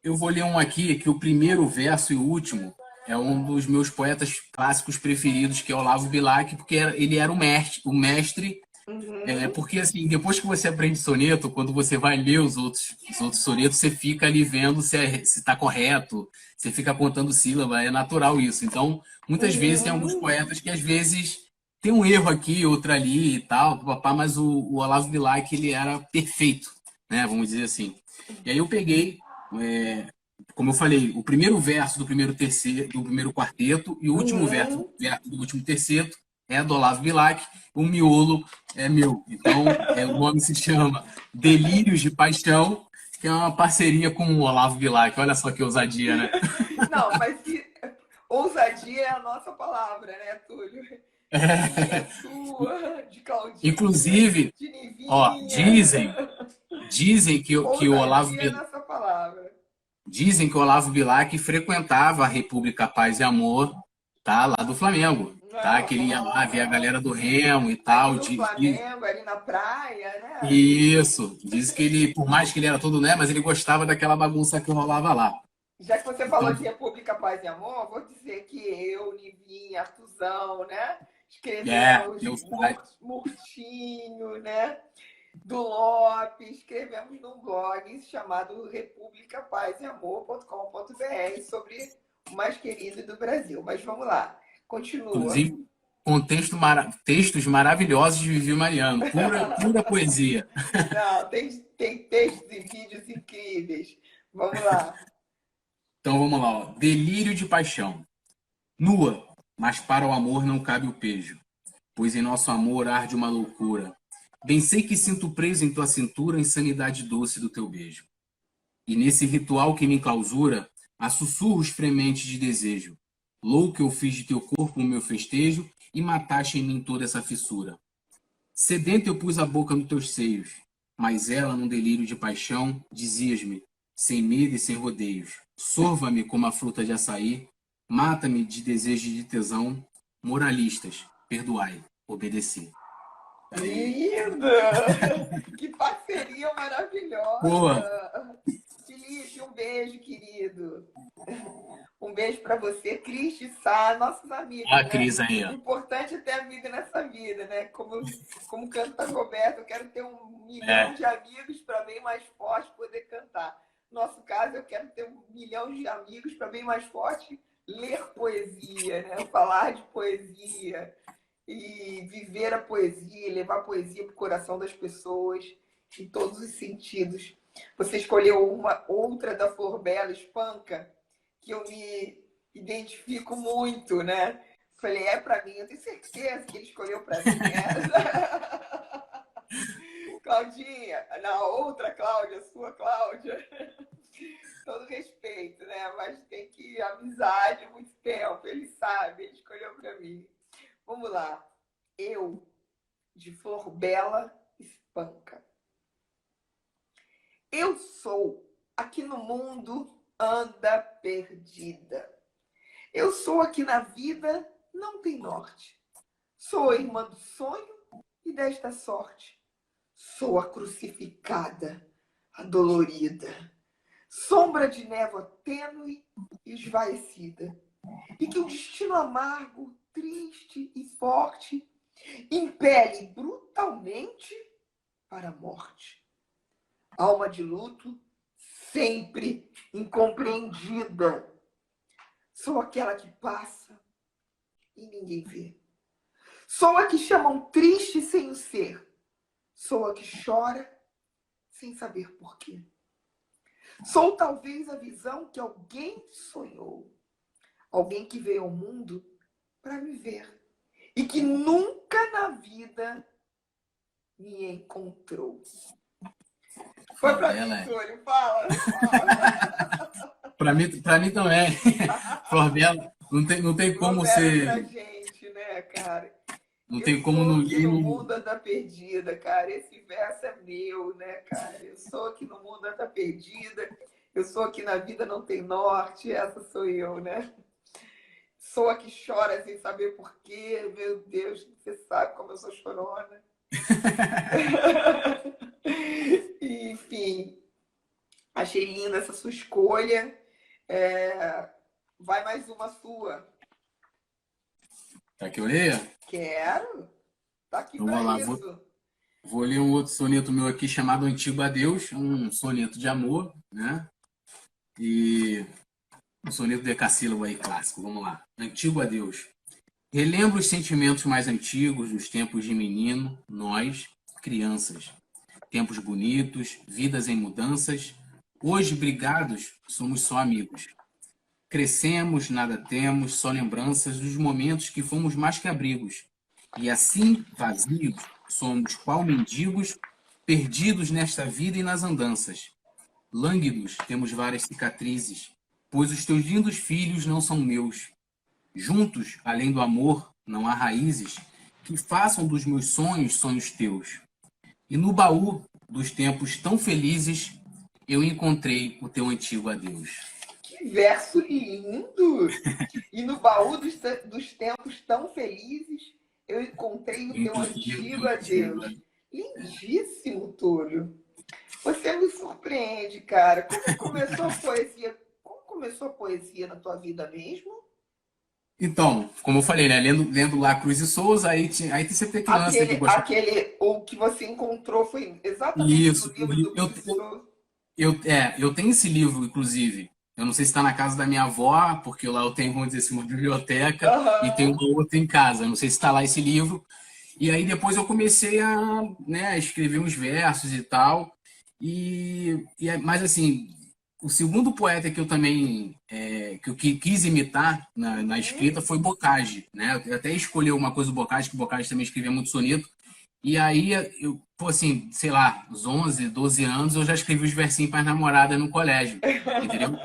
Eu vou ler um aqui, que o primeiro verso e o último é um dos meus poetas clássicos preferidos, que é Olavo Bilac, porque ele era o mestre. Porque, assim, depois que você aprende soneto, quando você vai ler os outros sonetos, você fica ali vendo se está correto, você fica contando sílaba, é natural isso. Então, muitas vezes tem alguns poetas que, às vezes, tem um erro aqui, outro ali e tal, mas o Olavo Bilac, ele era perfeito, né? Vamos dizer assim. E aí eu peguei, como eu falei, o primeiro verso do primeiro quarteto e o último verso do último terceto é do Olavo Bilac, o miolo é meu. Então, o nome se chama Delírios de Paixão, que é uma parceria com o Olavo Bilac. Olha só que ousadia, né? Não, mas ousadia é a nossa palavra, né, Túlio? Sua, de Claudinha, inclusive, de Nivinha. Ó, dizem que o Olavo Bilac... Dizem que o Olavo Bilac frequentava a República Paz e Amor, tá? Lá do Flamengo. Tá? Que ele ia lá ver a galera do Remo e tal. Ali no Flamengo, ali na praia, né? Isso. Diz que ele, por mais que ele era todo, né? Mas ele gostava daquela bagunça que rolava lá. Já que você falou de República Paz e Amor, vou dizer que eu, Nivinha, Artuzão, né? Escrevemos Murtinho, né? Do Lopes, escrevemos num blog chamado republicapazamor.com.br sobre o mais querido do Brasil. Mas vamos lá, continua. Inclusive, com textos maravilhosos de Vivi Mariano, pura poesia. Não, tem textos e vídeos incríveis. Vamos lá. Então vamos lá, ó. Delírio de paixão. Nua, mas para o amor não cabe o pejo, pois em nosso amor arde uma loucura. Bem sei que sinto preso em tua cintura a insanidade doce do teu beijo. E nesse ritual que me enclausura, há sussurros frementes de desejo. Louco eu fiz de teu corpo o meu festejo e mataste em mim toda essa fissura. Sedento eu pus a boca nos teus seios, mas ela, num delírio de paixão, dizias-me, sem medo e sem rodeios, sorva-me como a fruta de açaí, Mata-me de desejo e de tesão, moralistas, perdoai, obedecer. Linda! Que parceria Boa! maravilhosa! Felipe, um beijo, querido. Um beijo para você, Cris e Sá, nossos amigos, A né? Cris aí, O ó. importante é ter amigo nessa vida, né? Como canta Roberto, eu quero ter 1 milhão É, de amigos para bem mais forte poder cantar. No nosso caso, eu quero ter 1 milhão de amigos para bem mais forte ler poesia, né? Falar de poesia e viver a poesia, levar a poesia para o coração das pessoas em todos os sentidos. Você escolheu uma outra da Flor Bela, Espanca, que eu me identifico muito, né? Falei, é para mim, eu tenho certeza que ele escolheu para mim essa. Claudinha, na outra Cláudia, sua Cláudia, todo respeito, né? Mas tem que amizade há muito tempo, ele sabe, ele escolheu para mim. Vamos lá. Eu, de Flor Bela, Espanca. Eu sou a que no mundo anda perdida. Eu sou a que na vida não tem norte. Sou a irmã do sonho e desta sorte. Sou a crucificada, a dolorida. Sombra de névoa tênue e esvaecida. E que o destino amargo, triste e forte impele brutalmente para a morte. Alma de luto, sempre incompreendida. Sou aquela que passa e ninguém vê. Sou a que chamam triste sem o ser. Sou a que chora sem saber porquê. Sou talvez a visão que alguém sonhou. Alguém que veio ao mundo para viver. E que nunca na vida me encontrou. Foi Flor pra Bela, mim, é. Túlio. Fala. Pra mim também. Flor Bela, não tem como Roberto pra ser. gente, né, cara? Não Eu tem como sou não aqui no ir. mundo anda perdida, cara. Esse verso é meu, né, cara? Eu sou aqui no mundo anda perdida. Eu sou aqui na vida não tem norte. Essa sou eu, né? Sou a que chora sem saber porquê. Meu Deus, você sabe como eu sou chorona. Enfim, achei linda essa sua escolha. Vai mais uma sua. Quer que eu leia? Quero. Tá aqui Então para vamos lá. isso. Vou ler um outro soneto meu aqui chamado Antigo Adeus, um soneto de amor, né? E um soneto decassílabo aí clássico. Vamos lá. Antigo Adeus. Relembro os sentimentos mais antigos dos tempos de menino, nós, crianças. Tempos bonitos, vidas em mudanças. Hoje, brigados, somos só amigos. Crescemos, nada temos, só lembranças dos momentos que fomos mais que abrigos. E assim, vazios, somos qual mendigos, perdidos nesta vida e nas andanças. Lânguidos, temos várias cicatrizes, pois os teus lindos filhos não são meus. Juntos, além do amor, não há raízes que façam dos meus sonhos sonhos teus. E no baú dos tempos tão felizes, eu encontrei o teu antigo adeus. Que verso lindo! E no baú dos tempos tão felizes, eu encontrei o teu antigo adeus. Lindíssimo, Túlio. Você me surpreende, cara. Como começou a poesia? Como começou a poesia na tua vida mesmo? Então, como eu falei, né? Lendo lá Cruz e Souza, aí você tem que lance de gostar. O que você encontrou foi exatamente no Isso, livro do Cruz e Souza. eu tenho esse livro, inclusive. Eu não sei se está na casa da minha avó, porque lá eu tenho, vamos dizer assim, uma biblioteca, e tenho uma outra em casa. Eu não sei se está lá esse livro. E aí depois eu comecei a, né, a escrever uns versos e tal. Mas assim, o segundo poeta que eu também que eu quis imitar na escrita foi Bocage, né? Eu até escolhi uma coisa do Bocage, que o Bocage também escrevia muito soneto. E aí, eu, pô, assim, sei lá, uns 11, 12 anos, eu já escrevi os versinhos para as namoradas no colégio, entendeu?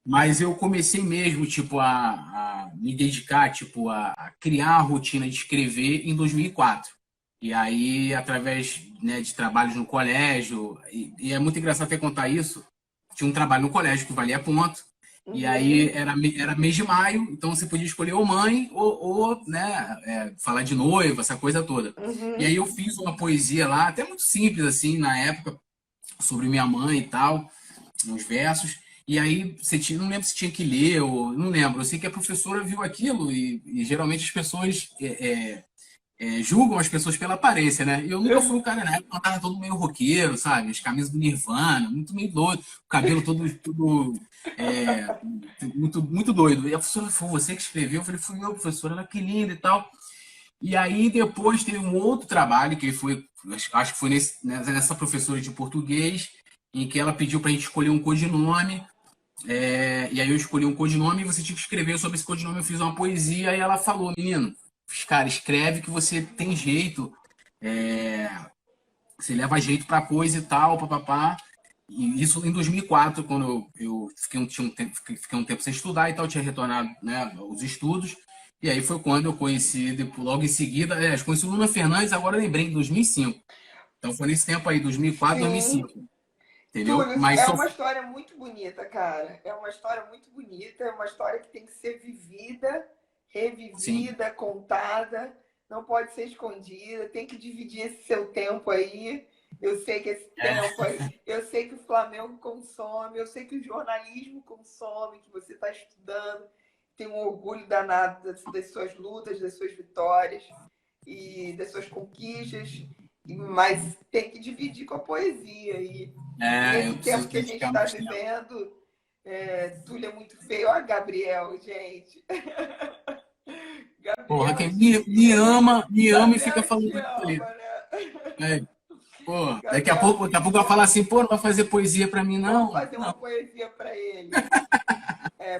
Mas eu comecei mesmo, tipo, a me dedicar, tipo, a criar a rotina de escrever em 2004. E aí, através, né, de trabalhos no colégio, e é muito engraçado até contar isso, tinha um trabalho no colégio que valia ponto, E aí Uhum. era mês de maio, então você podia escolher ou mãe né, falar de noiva, essa coisa toda. E aí Uhum. eu fiz uma poesia lá, até muito simples assim, na época, sobre minha mãe e tal, uns versos. E aí você tinha, não lembro se tinha que ler ou não lembro. Eu sei que a professora viu aquilo e geralmente as pessoas julgam as pessoas pela aparência, né? E eu nunca fui um cara na época, eu tava todo meio roqueiro, sabe? As camisas do Nirvana, muito meio doido, o cabelo todo é, muito doido. E a professora falou, você que escreveu? Eu falei, fui eu, professora, ela que linda e tal. E aí depois teve um outro trabalho, que foi, acho que foi nessa professora de português, em que ela pediu pra gente escolher um codinome, e aí eu escolhi um codinome e você tinha que escrever sobre esse codinome. Eu fiz uma poesia e ela falou, menino, cara, escreve que você tem jeito, é, você leva jeito pra coisa e tal, papapá. E isso em 2004, quando eu fiquei um tempo sem estudar e tal, tinha retornado, né, aos estudos. E aí foi quando eu conheci, logo em seguida, conheci o Luna Fernandes, agora eu lembrei, em 2005. Então foi nesse tempo aí, 2004, Sim. 2005, entendeu? Túlio, Mas é só. uma história muito bonita, cara. É uma história muito bonita, é uma história que tem que ser vivida, Sim. revivida, contada, não pode ser escondida, tem que dividir esse seu tempo aí. Eu sei que esse tempo aí, eu sei que o Flamengo consome, eu sei que o jornalismo consome, que você está estudando, tem um orgulho danado das suas lutas, das suas vitórias e das suas conquistas, mas tem que dividir com a poesia. E Eu nesse tempo preciso que a gente dedicar está mais tempo. vivendo, Túlio é muito feio. Olha Gabriel, gente. Porra, Gabriel quem te, me ama e fica Gabriel falando te coisa ali. ama, né? É, pô, Gabriel daqui a te pouco vai falar ama. assim, pô, não vai fazer poesia pra mim, Vamos não. fazer uma Não. poesia para ele.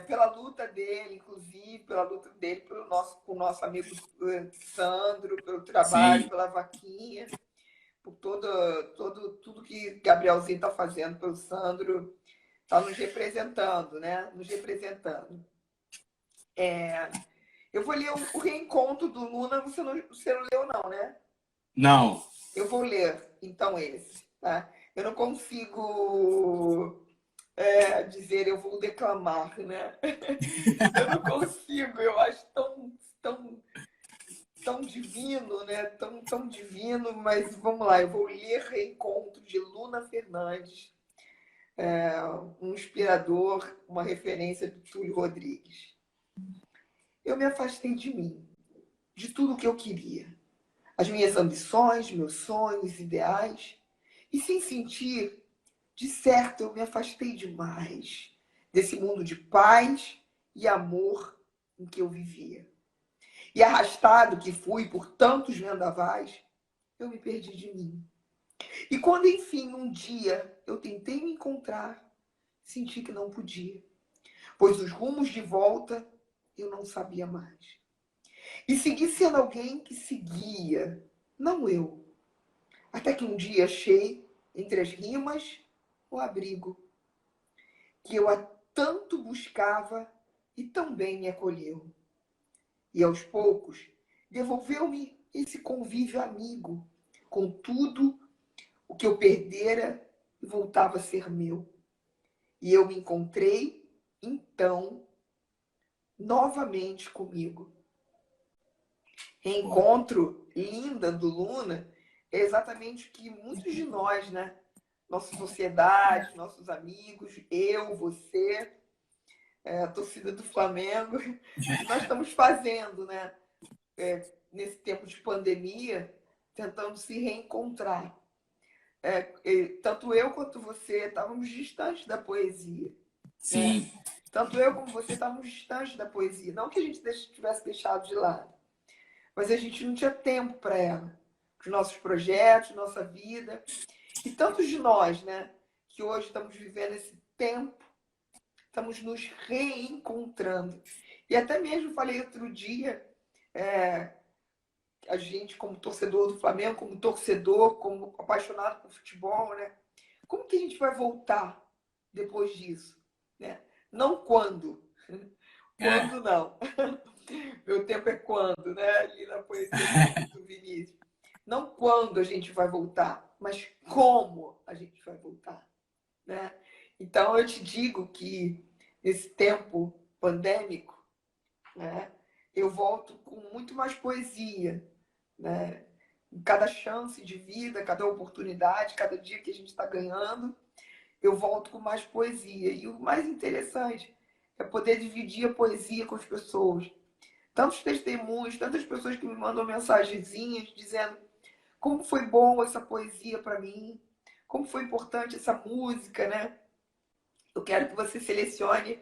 Pela luta dele, inclusive, pela luta dele com o nosso amigo Sandro, pelo trabalho, Sim. pela vaquinha, por tudo que Gabrielzinho está fazendo pelo Sandro, está nos representando, né? Nos representando. Eu vou ler o reencontro do Luna, você não leu, não, né? Não. Eu vou ler, então, esse. Tá? Eu não consigo dizer eu vou declamar, né? Eu não consigo, eu acho tão divino, né? Tão divino, mas vamos lá, eu vou ler Reencontro de Luna Fernandes, um inspirador, uma referência do Túlio Rodrigues. Eu me afastei de mim, de tudo o que eu queria, as minhas ambições, meus sonhos, ideais, e sem sentir, de certo eu me afastei demais desse mundo de paz e amor em que eu vivia. E arrastado que fui por tantos vendavais, eu me perdi de mim. E quando, enfim, um dia eu tentei me encontrar, senti que não podia, pois os rumos de volta eu não sabia mais. E segui sendo alguém que seguia, não eu. Até que um dia achei, entre as rimas, o abrigo que eu há tanto buscava e tão bem me acolheu. E aos poucos, devolveu-me esse convívio amigo, com tudo o que eu perdera e voltava a ser meu. E eu me encontrei, então, novamente comigo. Pô, Reencontro linda do Luna é exatamente o que muitos de nós, né? Nossa sociedade, nossos amigos, eu, você, a torcida do Flamengo, que nós estamos fazendo, né? Nesse tempo de pandemia, tentando se reencontrar. Tanto eu quanto você estávamos distantes da poesia, né? sim. Tanto eu como você estávamos distantes da poesia. Não que a gente tivesse deixado de lado, mas a gente não tinha tempo para ela. Os nossos projetos, nossa vida. E tantos de nós, né, que hoje estamos vivendo esse tempo, estamos nos reencontrando. E até mesmo falei outro dia, é, a gente como torcedor do Flamengo, como torcedor, como apaixonado por futebol, né? Como que a gente vai voltar depois disso? Né? Não quando. É. Quando não. Meu tempo é quando, né? Ali na poesia do Vinícius. Não quando a gente vai voltar, mas como a gente vai voltar. Né? Então eu te digo que nesse tempo pandêmico, né? Eu volto com muito mais poesia, né? Cada chance de vida, cada oportunidade, cada dia que a gente está ganhando, eu volto com mais poesia. E o mais interessante é poder dividir a poesia com as pessoas. Tantos testemunhos, tantas pessoas que me mandam mensagenzinhas dizendo como foi bom essa poesia para mim, como foi importante essa música, né? Eu quero que você selecione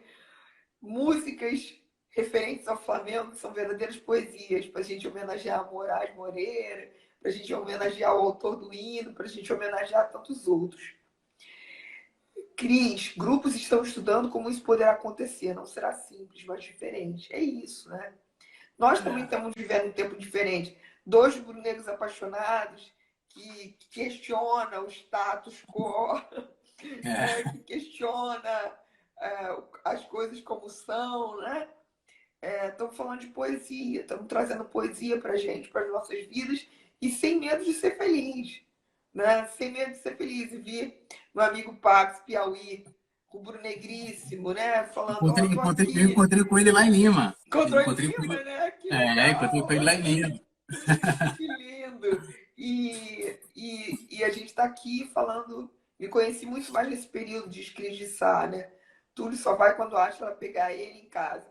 músicas referentes ao Flamengo, que são verdadeiras poesias, para a gente homenagear a Moraes Moreira, para a gente homenagear o autor do hino, para a gente homenagear tantos outros. Cris, grupos estão estudando como isso poderá acontecer. Não será simples, mas diferente. É isso, né? Nós também estamos vivendo um tempo diferente. Dois negros apaixonados que questiona o status quo, que questiona as coisas como são, né? Estamos falando de poesia, estamos trazendo poesia para a gente, para as nossas vidas, e sem medo de ser feliz, né? Sem medo de ser feliz. E vi meu amigo Pax, Piauí, o Bruno Negríssimo, né? Falando, Eu encontrei com ele lá em Lima. Encontrou em Encontrei com Lima, ele. né? Que legal. Encontrei com ele lá em Lima. Que lindo. E a gente está aqui falando, me conheci muito mais nesse período de escreviçar, né? Túlio só vai quando acha ela pegar ele em casa.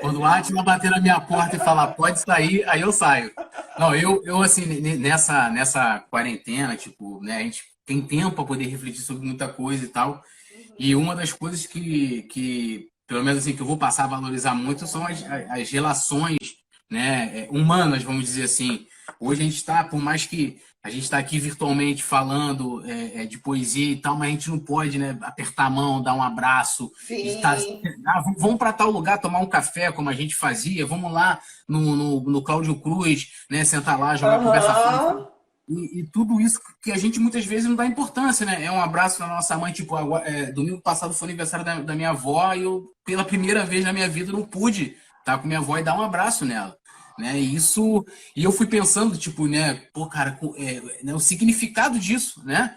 Quando o Átila bater na minha porta e falar, pode sair, aí eu saio. Não, eu assim, nessa quarentena, tipo, né, a gente tem tempo para poder refletir sobre muita coisa e tal. E uma das coisas que pelo menos assim, que eu vou passar a valorizar muito são as relações, né, humanas, vamos dizer assim. Hoje a gente está, por mais que a gente está aqui virtualmente falando de poesia e tal, mas a gente não pode, né, apertar a mão, dar um abraço. Sim. Vamos para tal lugar tomar um café, como a gente fazia. Vamos lá no Cláudio Cruz, né, sentar lá, jogar conversa fora. E tudo isso que a gente muitas vezes não dá importância, né? É um abraço na nossa mãe, tipo, domingo passado foi aniversário da minha avó e eu, pela primeira vez na minha vida, não pude estar com minha avó e dar um abraço nela. Né? E eu fui pensando, tipo, né, pô, cara, né, o significado disso, né?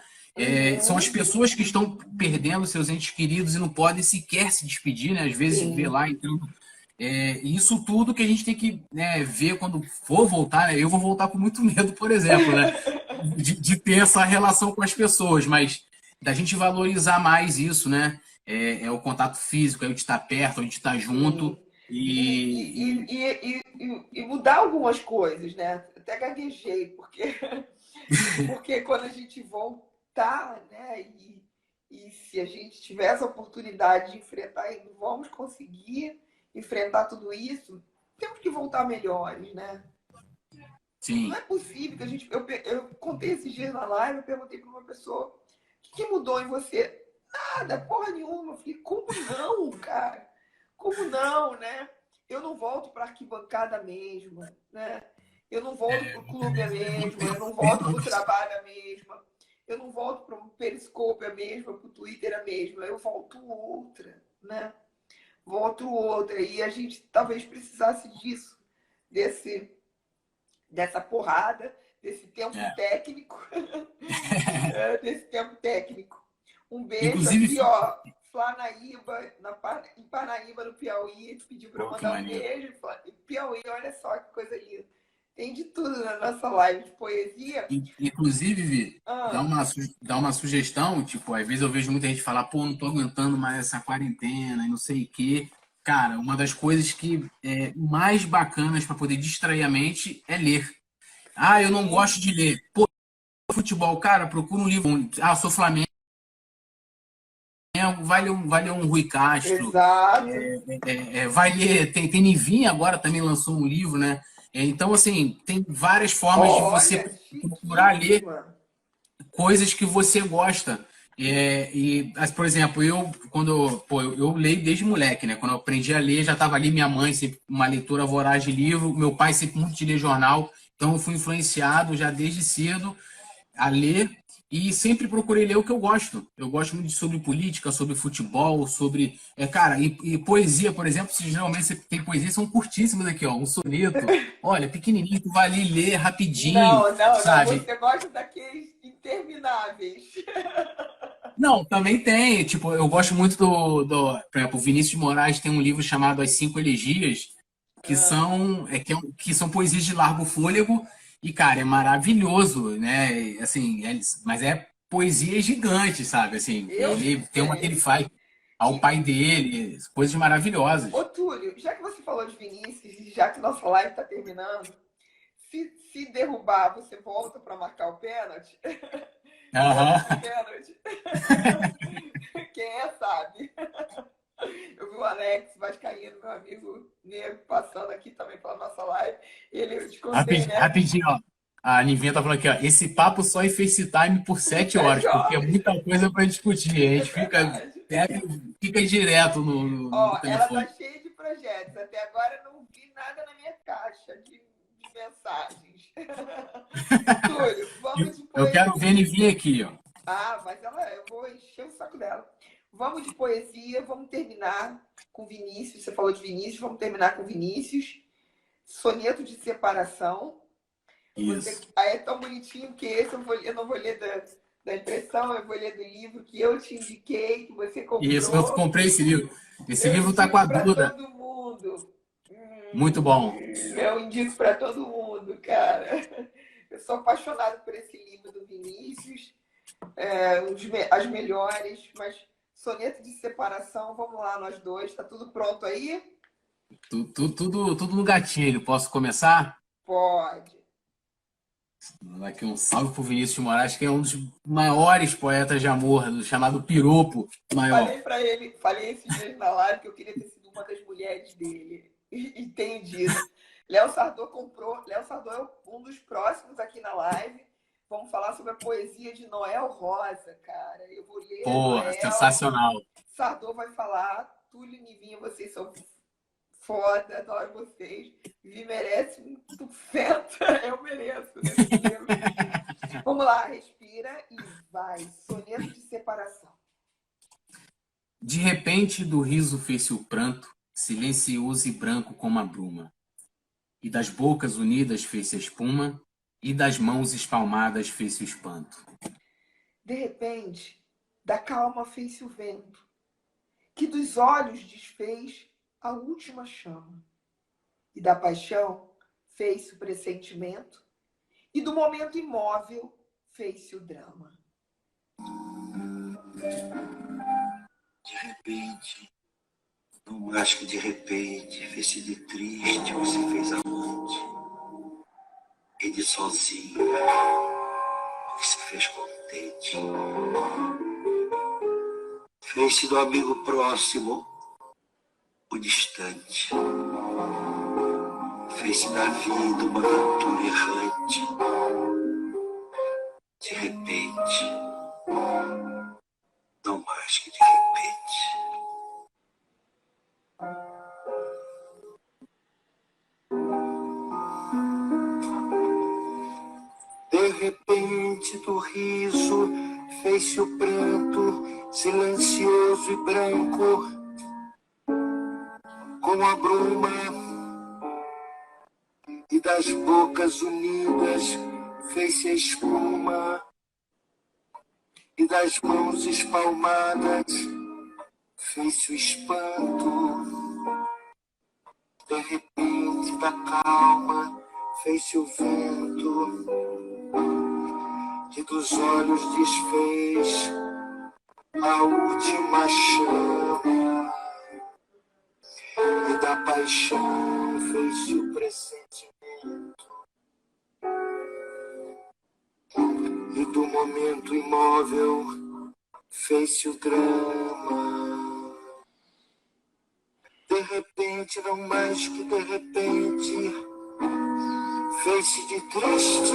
São as pessoas que estão perdendo seus entes queridos e não podem sequer se despedir, né? Às vezes vê lá entrando. Isso tudo que a gente tem que, né, ver quando for voltar, né? Eu vou voltar com muito medo, por exemplo, né? De ter essa relação com as pessoas, mas da gente valorizar mais isso, né? O contato físico, é o de estar perto, é o de estar junto. E mudar algumas coisas, né? Até gaguejei, porque quando a gente voltar, né? E se a gente tiver essa oportunidade de enfrentar, vamos conseguir enfrentar tudo isso, temos que voltar melhores, né? Sim. Não é possível que a gente... Eu contei esses dias na live, eu perguntei para uma pessoa, o que mudou em você? Nada, porra nenhuma. Eu falei, como não, cara? Como não, né? Eu não volto para a arquibancada mesmo, né? Eu não volto para o clube a mesma, eu não volto para o trabalho a mesma, eu não volto para o Periscope a mesma, para o Twitter a mesma, eu volto outra, né? Volto outra. E a gente talvez precisasse disso, dessa porrada, desse tempo técnico, desse tempo técnico. Um beijo. Inclusive, aqui, ó, Flanaíba, em Parnaíba, no Piauí, pediu para eu mandar um beijo. Piauí, olha só que coisa linda. Tem de tudo na nossa live de poesia. Inclusive, Vi, dá uma sugestão, tipo, às vezes eu vejo muita gente falar, pô, não tô aguentando mais essa quarentena e não sei o quê. Cara, uma das coisas que mais bacanas para poder distrair a mente é ler. Eu não gosto de ler. Pô, futebol, cara, procura um livro. Eu sou Flamengo. Vai ler um Rui Castro. Exato. Vai ler, tem Nivinha agora também lançou um livro, né? Então, assim, tem várias formas de você procurar ler coisas que você gosta. Por exemplo, eu leio desde moleque, né? Quando eu aprendi a ler, já estava ali minha mãe, sempre uma leitora voraz de livro, meu pai sempre muito de ler jornal, então eu fui influenciado já desde cedo a ler e sempre procurei ler o que eu gosto. Eu gosto muito sobre política, sobre futebol, sobre... cara, e poesia, por exemplo, se geralmente você tem poesia, são curtíssimas aqui, ó, um soneto, olha, pequenininho, tu vai ali ler rapidinho, não, sabe? Você gosta daqueles intermináveis. Não, também tem. Tipo, eu gosto muito por exemplo, o Vinícius de Moraes tem um livro chamado As Cinco Elegias, que Ah, que são poesias de largo fôlego, e, cara, é maravilhoso, né? Assim, mas é poesia gigante, sabe? Assim, eu ele tem uma que ele sei. faz ao E, pai dele, coisas maravilhosas. ô, Túlio, já que você falou de Vinícius, e já que nossa live está terminando, se derrubar, você volta para marcar o pênalti? Volta pro Aham. pênalti? Quem é, sabe? Eu vi o Alex Vascaíno, meu amigo negro, passando aqui também pela nossa live. Eu te contei, né? Rapidinho, ó. A Nivinha tá falando aqui, ó. Esse papo só em FaceTime por Por 7 horas, sete porque é horas. muita coisa para discutir. A É gente verdade. fica direto no Ó, ela tá telefone. cheia de projetos. Até agora não vi nada na minha caixa de mensagens. Túlio, vamos de Eu quero ver a poesia. Nivinha aqui, ó. Ah, mas eu vou encher o saco dela. Vamos de poesia, vamos terminar com Vinícius. Você falou de Vinícius, vamos terminar com Vinícius. Soneto de separação. Você Isso. é tão bonitinho que esse eu não vou ler da impressão, eu vou ler do livro que eu te indiquei, que você Isso, eu comprou. comprei esse livro. Esse Eu livro tá com indico a para Duda. todo mundo. Muito bom. Eu indico para todo mundo, cara. Eu sou apaixonada por esse livro do Vinícius, as melhores, mas soneto de separação, vamos lá, nós dois, tá tudo pronto aí? Tudo no gatilho. Posso começar? Pode. Vou dar aqui um salve pro Vinícius de Moraes, que é um dos maiores poetas de amor, chamado Piropo Maior. Falei para ele, falei esses dias na live que eu queria ter sido uma das mulheres dele. E tenho dito. Léo Sardô comprou. Léo Sardô é um dos próximos aqui na live. Vamos falar sobre a poesia de Noel Rosa, cara. Eu vou ler Porra, Noel. sensacional. Sardô vai falar. Túlio e Nivinha, vocês são foda, adoro vocês. Vi merece um tufento. Eu mereço nesse livro. Vamos lá, respira e vai. Soneto de separação. De repente, do riso fez-se o pranto, silencioso e branco como a bruma. E das bocas unidas fez-se a espuma, e das mãos espalmadas fez-se o espanto. De repente, da calma fez-se o vento, que dos olhos desfez a última chama. E da paixão fez-se o pressentimento, e do momento imóvel fez-se o drama. De repente, não mais que de repente, fez-se de triste, você fez amante. E de sozinho, se fez contente. Fez-se do amigo próximo, o distante. Fez-se da vida uma aventura errante. De repente, não mais que de repente. De repente do riso fez-se o pranto, silencioso e branco, como a bruma, e das bocas unidas fez-se a espuma, e das mãos espalmadas fez-se o espanto. De repente da calma fez-se o vento, e dos olhos desfez a última chama, e da paixão fez-se o pressentimento, e do momento imóvel fez-se o drama. De repente, não mais que de repente, fez-se de triste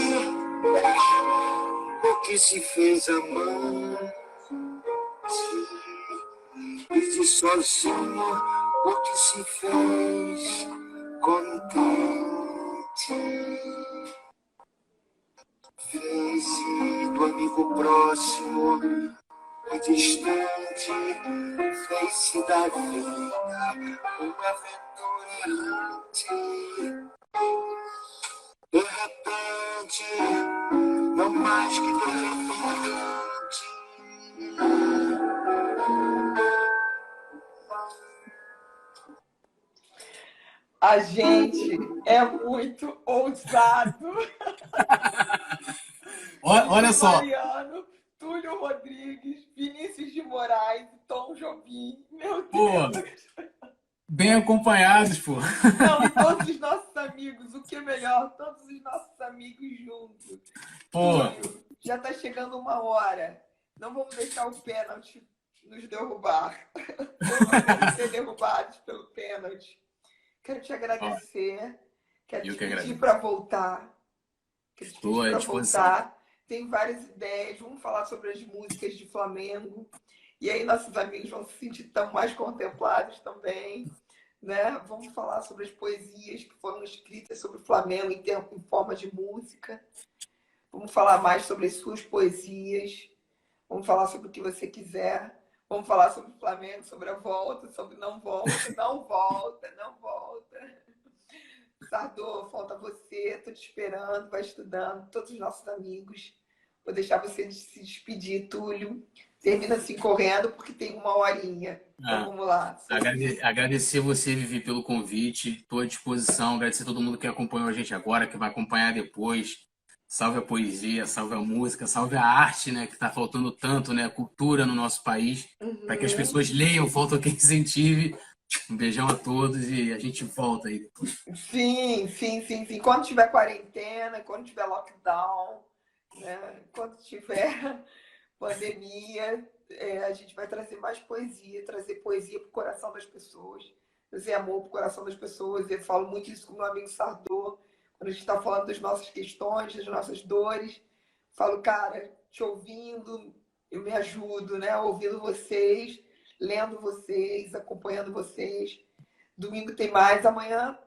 o que se fez amante, e de sozinho o que se fez contente. Fez-se do amigo próximo e distante, fez-se da vida uma aventura errante. De repente, não mais que de repente, A gente é muito ousado. Olha Vivi só, Mariano, Túlio Rodrigues, Vinícius de Moraes, Tom Jobim. Meu pô, Deus! bem acompanhados, pô. Não, e todos os nossos amigos, o que é melhor? Todos os nossos amigos juntos. Pô, Túlio, já está chegando uma hora. Não vamos deixar o pênalti nos derrubar. Ou não vamos ser derrubados pelo pênalti. Quero te ó, agradecer. Quero eu te que pedir agradeço. para voltar. Quero te Estou pedir à para disposição. voltar. Tem várias ideias. Vamos falar sobre as músicas de Flamengo. E aí nossos amigos vão se sentir tão mais contemplados também. Né? Vamos falar sobre as poesias que foram escritas sobre o Flamengo em forma de música. Vamos falar mais sobre as suas poesias. Vamos falar sobre o que você quiser. Vamos falar sobre o Flamengo, sobre a volta, sobre não volta, não volta, não volta. Sardô, falta você, estou te esperando, vai estudando, todos os nossos amigos. Vou deixar você se despedir, Túlio. Termina assim correndo, porque tem uma horinha. Então Ah, vamos lá. agradecer você, Vivi, pelo convite. Estou à disposição. Agradecer a todo mundo que acompanhou a gente agora, que vai acompanhar depois. Salve a poesia, salve a música, salve a arte, né? Que está faltando tanto, né? A cultura no nosso país, para que as Uhum. pessoas leiam, falta quem incentive. Um beijão a todos e a gente volta aí depois. Sim, sim, sim, sim. Quando tiver quarentena, quando tiver lockdown, né? Quando tiver pandemia, a gente vai trazer mais poesia, trazer poesia para o coração das pessoas, trazer amor para o coração das pessoas. Eu falo muito isso com meu amigo Sardô, quando a gente está falando das nossas questões, das nossas dores. Falo, cara, te ouvindo, eu me ajudo, né? Ouvindo vocês, lendo vocês, acompanhando vocês. Domingo tem mais. Amanhã,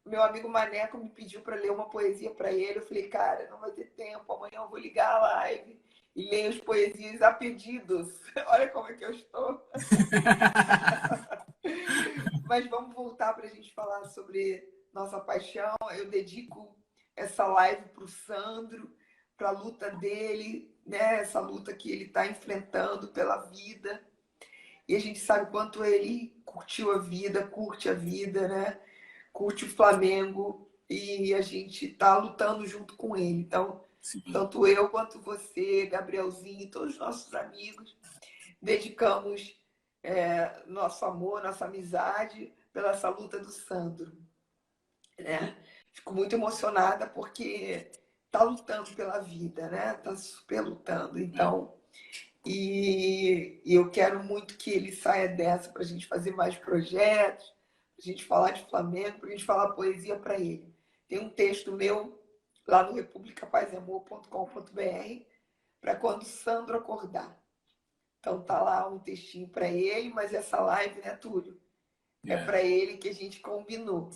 meu amigo Maneco me pediu para ler uma poesia para ele. Eu falei, cara, não vai ter tempo. Amanhã eu vou ligar a live e ler as poesias a pedidos. Olha como é que eu estou. Mas vamos voltar para a gente falar sobre nossa paixão. Eu dedico essa live para o Sandro, para a luta dele, né? Essa luta que ele está enfrentando pela vida. E a gente sabe quanto ele curtiu a vida, curte a vida, né? Curte o Flamengo e a gente está lutando junto com ele. Então, Sim, tanto eu quanto você, Gabrielzinho, todos os nossos amigos, dedicamos nosso amor, nossa amizade pela essa luta do Sandro, né? Fico muito emocionada porque está lutando pela vida, né? Está super lutando. Então, e eu quero muito que ele saia dessa para a gente fazer mais projetos, para a gente falar de Flamengo, para a gente falar poesia para ele. Tem um texto meu lá no republicapazamor.com.br para quando o Sandro acordar. Então tá lá um textinho para ele, mas essa live, né, Túlio? É é. para ele que a gente combinou,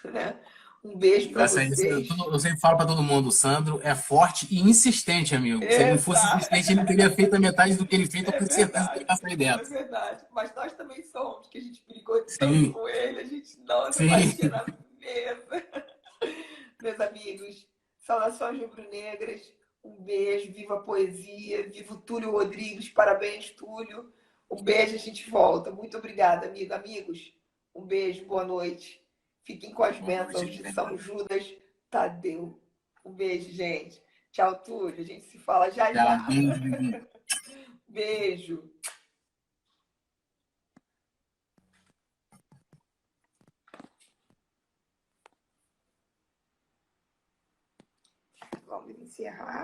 né? Um beijo para Vai sair. vocês. Eu sempre falo para todo mundo, o Sandro é forte e insistente, amigo. Se ele não fosse Exato. insistente, ele não teria feito a metade do que ele fez. Eu É tenho certeza que ele verdade, vai sair é dessa. verdade. Mas nós também somos, que a gente brigou tanto Sim, com ele, a gente não sim. batia na mesa. Meus amigos, saudações rubro-negras, um beijo, viva a poesia, viva o Túlio Rodrigues, parabéns, Túlio. Um beijo, a gente volta. Muito obrigada, amigo, amigos. Um beijo, boa noite. Fiquem com as Boa noite, bênçãos de São Guilherme. Judas Tadeu. Um beijo, gente. Tchau, Túlio. A gente se fala já Tchau, já. beijo, Vivi. Beijo. Vamos encerrar.